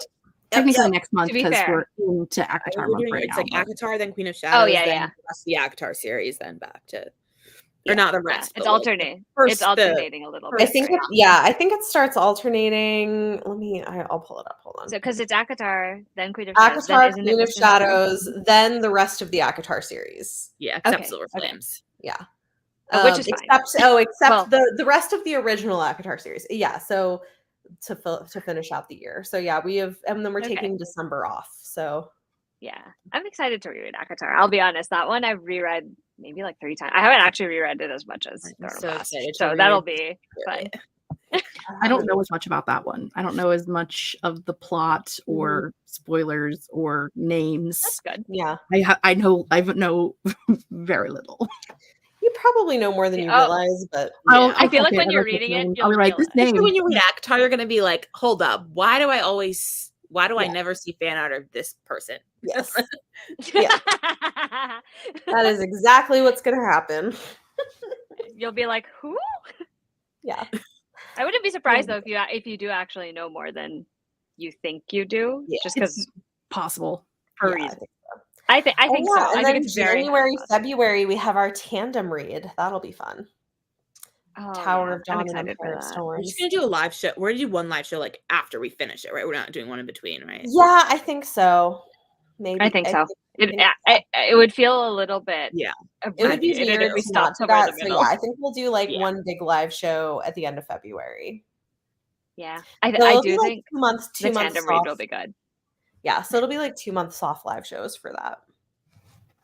Technically next month because we're into ACOTAR month right it's now. Like ACOTAR, then Queen of Shadows. Oh, yeah. The ACOTAR series, then back to... Or not the rest. It's alternating. It's alternating a little bit. I think it starts alternating. I'll pull it up. Hold on. So because it's ACOTAR, then Queen of Shadows, ACOTAR, Queen of Shadows, then the rest of the ACOTAR series. Yeah, except Silver Flames. Yeah. Which is fine. Except the rest of the original ACOTAR series. Yeah, so to finish out the year. So yeah, we have, and then we're taking December off. So yeah, I'm excited to reread ACOTAR. I'll be honest, that one I've reread maybe like 3 times. I haven't actually reread it as much as Thornpass, so that'll be fun. I don't know as much about that one. I don't know as much of the plot or spoilers or names. That's good. Yeah. I know very little. You probably know more than you realize, but I feel like when you're reading it, I'll be like, this name. When you read ACOTAR, you're gonna be like, hold up, why do I never see fan art of this person? Yes. Yeah. That is exactly what's gonna happen. You'll be like, who? Yeah. I wouldn't be surprised though if you do actually know more than you think you do. Yeah. Just because possible. For a reason. I think so. And I then think it's January, February, we have our tandem read. That'll be fun. Tower of Dawn and Empire of Stone. We're just gonna do a live show. We're gonna do one live show like after we finish it, right? We're not doing one in between, right? Yeah, I think so. Maybe. I think so. It would feel a little bit. Yeah. It would be weird if we stopped to that. So yeah, I think we'll do like one big live show at the end of February. Yeah, I do think 2 months. The tandem read will be good. Yeah, so it'll be like 2 months soft live shows for that.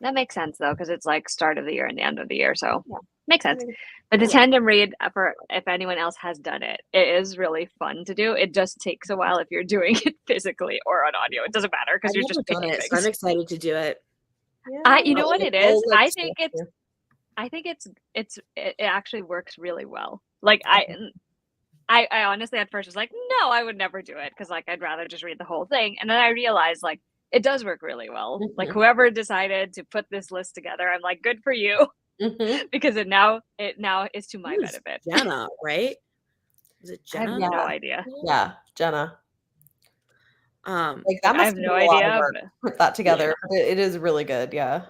That makes sense though, because it's like start of the year and the end of the year, so makes sense. I mean, but the tandem read, for if anyone else has done it, it is really fun to do. It just takes a while if you're doing it physically or on audio. It doesn't matter because you're just picking things. So I'm excited to do it. Yeah. You know what it is? I think it actually works really well. Like I honestly at first was like, no, I would never do it because like I'd rather just read the whole thing. And then I realized like it does work really well. Like whoever decided to put this list together, I'm like, good for you. Because it now is to my benefit. Jenna, right? Is it Jenna? I have no idea. Yeah, Jenna. Like that must I have no idea. Put that together. Yeah. It is really good. Yeah.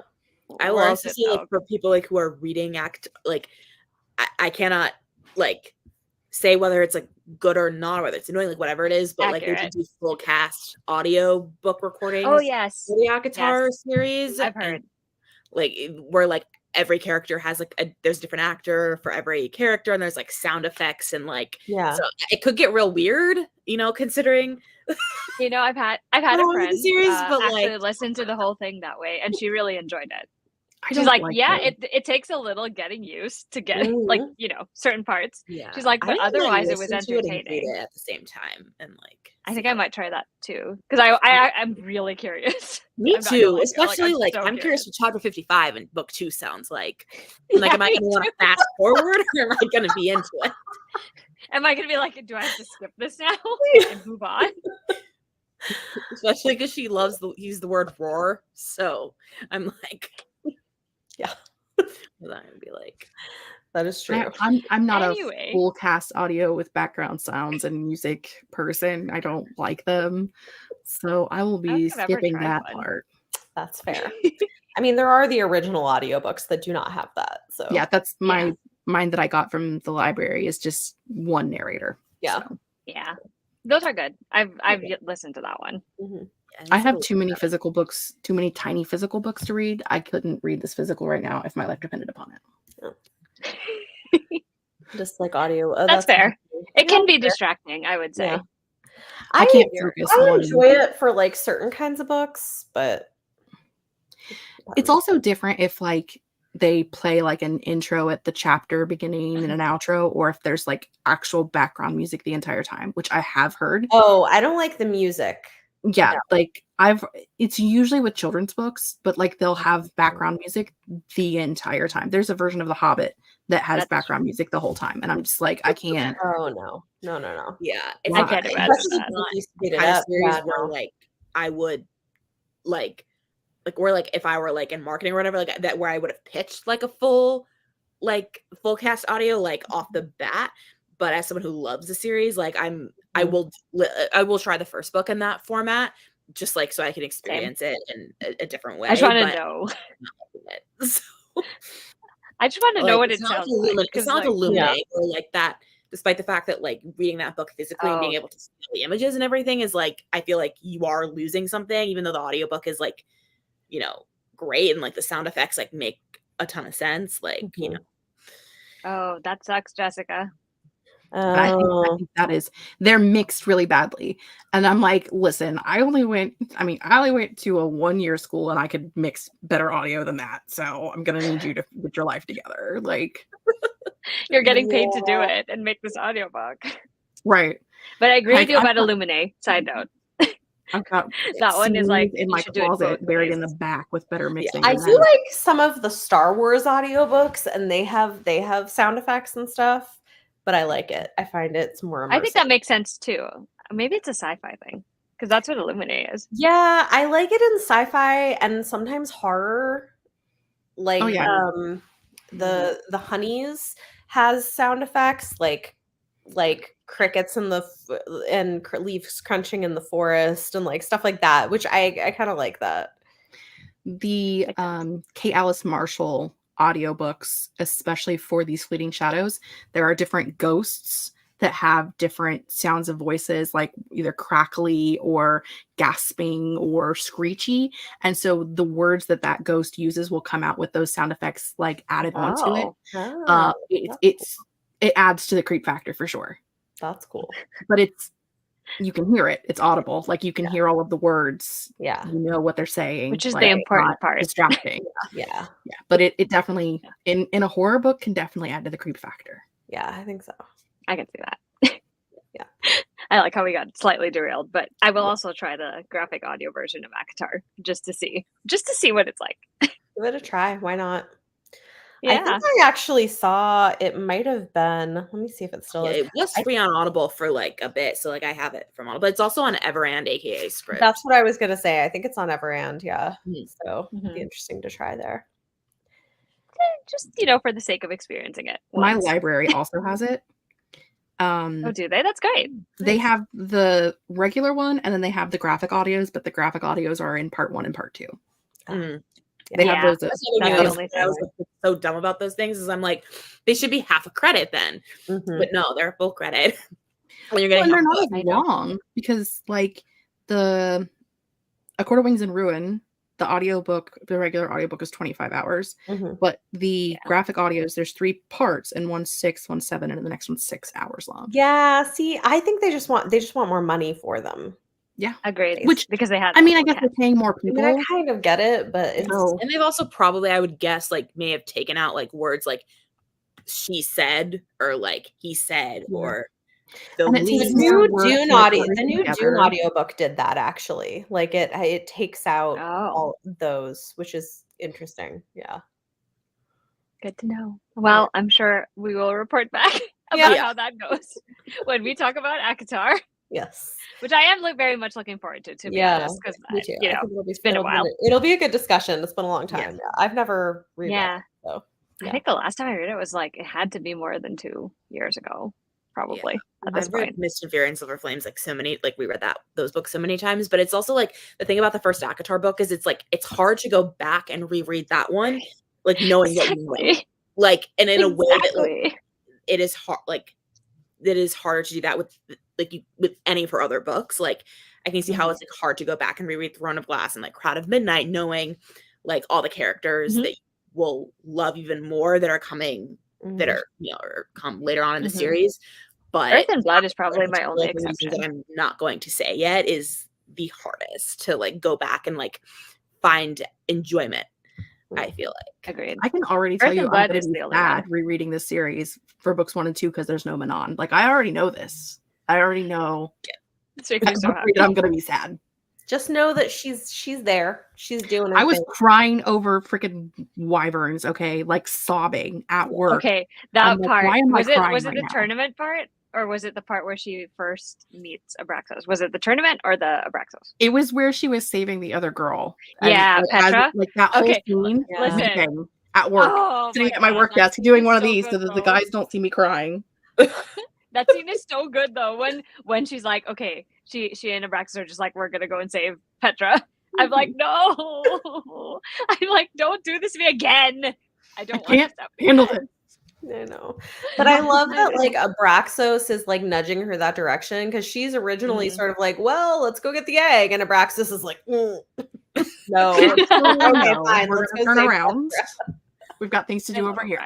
I will also say like for people like who are reading like I cannot like say whether it's like good or not, or whether it's annoying, like whatever it is, but like they should do full cast audio book recordings. Oh yes, for the ACOTAR series. I've heard. And, like where like every character has like there's a different actor for every character, and there's like sound effects and like so it could get real weird, considering. I've had a friend series, but actually listen to the whole thing that way, and she really enjoyed it. She's like it takes a little getting used to get like certain parts. Yeah, she's like, but otherwise it was entertaining at the same time, and like I think I might try that too because I'm really curious. Me too, especially like I'm curious what Chapter 55 and Book 2 sounds like. Like, am I going to want to fast forward, or am I going to be into it? Am I going to be like, do I have to skip this now and move on? Especially because she loves use the word roar, so I'm like. Yeah, I'm gonna be like, that is true. I'm not a full cast audio with background sounds and music person. I don't like them, so I will be skipping that part. That's fair. I mean, there are the original audiobooks that do not have that. So yeah, that's mine that I got from the library is just one narrator. Yeah, so. Yeah, those are good. I've listened to that one. Mm-hmm. I have too many physical books, too many tiny physical books to read. I couldn't read this physical right now if my life depended upon it. Just like audio. That's fair. It can be distracting, I would say. Yeah. I can't focus. I enjoy it for like certain kinds of books, but it's also different if like they play like an intro at the chapter beginning and an outro, or if there's like actual background music the entire time, which I have heard. Oh, I don't like the music. Yeah, like it's usually with children's books, but like they'll have background music the entire time. There's a version of The Hobbit that has background music the whole time, and I'm just like, I can't. Oh no. Yeah, I can't imagine that. Where like I would like where like if I were like in marketing or whatever, like that where I would have pitched like a full cast audio like off the bat. But as someone who loves the series, like I will try the first book in that format, just like so I can experience it in a different way. I just want to know. I just want to know what it sounds like. It's not illuminating or like that. Despite the fact that like reading that book physically and being able to see the images and everything is like, I feel like you are losing something, even though the audiobook is like, great and like the sound effects like make a ton of sense. Like, Oh, that sucks, Jessica. I think that is they're mixed really badly, and I'm like, listen, I only went to a 1-year school and I could mix better audio than that, so I'm gonna need you to put your life together. Like, you're getting paid to do it and make this audiobook. Right. But I agree Like, with you I've about got- Illuminae. Side note. I've got That one is like, in you my should do it closet, both buried in ways. the back with better mixing. I and do then- like some of the Star Wars audiobooks, and they have sound effects and stuff, but I like it. I find it's more immersive. I think that makes sense too. Maybe it's a sci-fi thing because that's what Illuminae is. Yeah, I like it in sci-fi and sometimes horror. Like the Honeys has sound effects like crickets in the and leaves crunching in the forest and like stuff like that, which I kind of like that. The Kate Alice Marshall audiobooks, especially for these fleeting shadows, there are different ghosts that have different sounds of voices, like either crackly or gasping or screechy, and so the words that ghost uses will come out with those sound effects like added onto it. It adds to the creep factor for sure. That's cool. But you can hear it. It's audible. Like you can hear all of the words. Yeah. You know what they're saying. Which is like, the important part. Distracting. Yeah. But it definitely in a horror book can definitely add to the creep factor. Yeah, I think so. I can see that. Yeah. I like how we got slightly derailed, but I will also try the graphic audio version of ACOTAR just to see what it's like. Give it a try. Why not? Yeah. I think I actually saw it might have been. Let me see if it still is. It was free on Audible for like a bit, so like I have it from Audible. But it's also on Everand, aka Script. That's what I was gonna say. I think it's on Everand. Yeah. So it'd Mhm. be interesting to try there. Just for the sake of experiencing it. My once. library also has it. Oh, do they? That's great. They have the regular one, and then they have the graphic audios, but the graphic audios are in part 1 and part 2. They have those. That's the only thing I was so dumb about those things is I'm like, they should be half a credit then, but no, they're full credit. When you're getting, they're not as long because like the A Court of Wings and Ruin, the regular audiobook is 25 hours, but the graphic audios, there's 3 parts, and one's 6, one's 7, and the next one's 6 hours long. Yeah, see, I think they just want more money for them. Yeah, agreed. Which because they had. I mean, I guess they're paying more people. I mean, I kind of get it, but it's and they've also probably, I would guess, like may have taken out like words like she said or like he said or the new Dune audiobook did that actually. Like it takes out all those, which is interesting. Yeah. Good to know. Well, I'm sure we will report back about how that goes when we talk about ACOTAR. Yes. Which I am very much looking forward to be honest, because it's been a while. It'll be a good discussion. It's been a long time. Yeah. I've never read it. So I think the last time I read it was like it had to be more than 2 years ago, probably. At this point. Mist and Fury and Silver Flames we read those books so many times, but it's also like the thing about the first ACOTAR book is it's like it's hard to go back and reread that one, like knowing what you know. Like, and in a way that like, it is hard, like it is harder to do that with any of her other books. Like I can see how it's like hard to go back and reread Throne of Glass and like Crowd of Midnight, knowing like all the characters that you will love even more that are coming that are or come later on in the series. But Earth and Blood is probably my only exception that I'm not going to say yet is the hardest to like go back and like find enjoyment. I feel like. Agreed. I can already tell you I'm going to be sad rereading this series for books 1 and 2 because there's no Manon. Like I already know this. I already know. I'm going to be sad. Just know that she's there. She's doing her I was thing. crying over freaking wyverns, okay? Like sobbing at work. Okay, that part. Was it the now? tournament part? Or was it the part where she first meets Abraxos? Was it the tournament or the Abraxos? It was where she was saving the other girl. Yeah, Petra. Like that whole scene. Listen. At work. Sitting at my work desk doing one of these so that the guys don't see me crying. That scene is so good though. When she's like, okay, she and Abraxos are just like, we're gonna go and save Petra. I'm like, no. I'm like, don't do this to me again. I can't handle it. I know. But I love that like Abraxos is like nudging her that direction because she's originally sort of like, well, let's go get the egg. And Abraxos is like, no. Okay, fine. We're going to turn around. We've got things to do over here.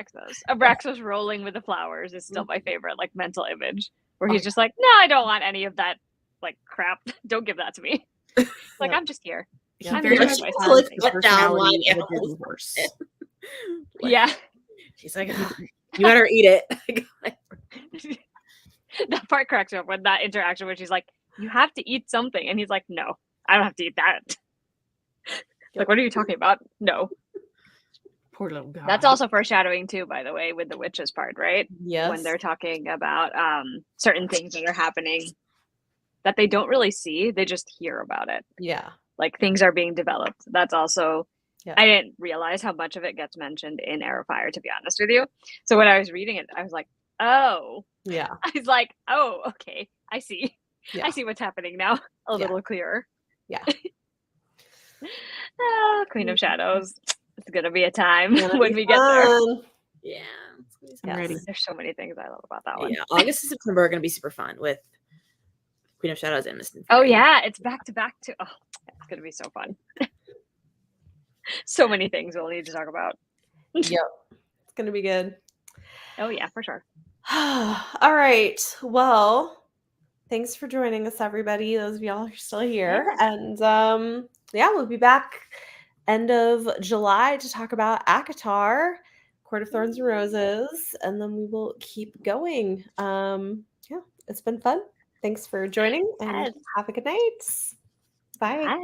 Abraxos rolling with the flowers is still my favorite like mental image where he's just like, no, I don't want any of that like crap. Don't give that to me. Like, I'm just here. I'm very much like the personality of a Disney horse. Yeah. She's like, you better eat it. That part cracks me up with that interaction where she's like, "You have to eat something," and he's like, "No, I don't have to eat that." Like, what are you talking about? No. Poor little guy. That's also foreshadowing too, by the way, with the witches part, right? Yes. When they're talking about certain things that are happening that they don't really see, they just hear about it. Yeah. Like things are being developed. That's also, Yeah. I didn't realize how much of it gets mentioned in Heir of Fire, to be honest with you. So when I was reading it, I was like, oh. Yeah. I was like, oh, okay. I see. Yeah. I see what's happening now. A little clearer. Yeah. Queen of Shadows. It's going to be a time Gonna when be we get there. fun. Yeah. I'm ready. There's so many things I love about that one. Yeah, August and September are going to be super fun with Queen of Shadows and Mist and Oh Fury. yeah, it's back to back too. Oh, it's going to be so fun. So many things we'll need to talk about. Yep. It's going to be good. Oh yeah, for sure. All right. Well, thanks for joining us, everybody. Those of y'all who are still here. And we'll be back end of July to talk about ACOTAR, Court of Thorns and Roses, and then we will keep going. It's been fun. Thanks for joining, and have a good night. Bye. Bye.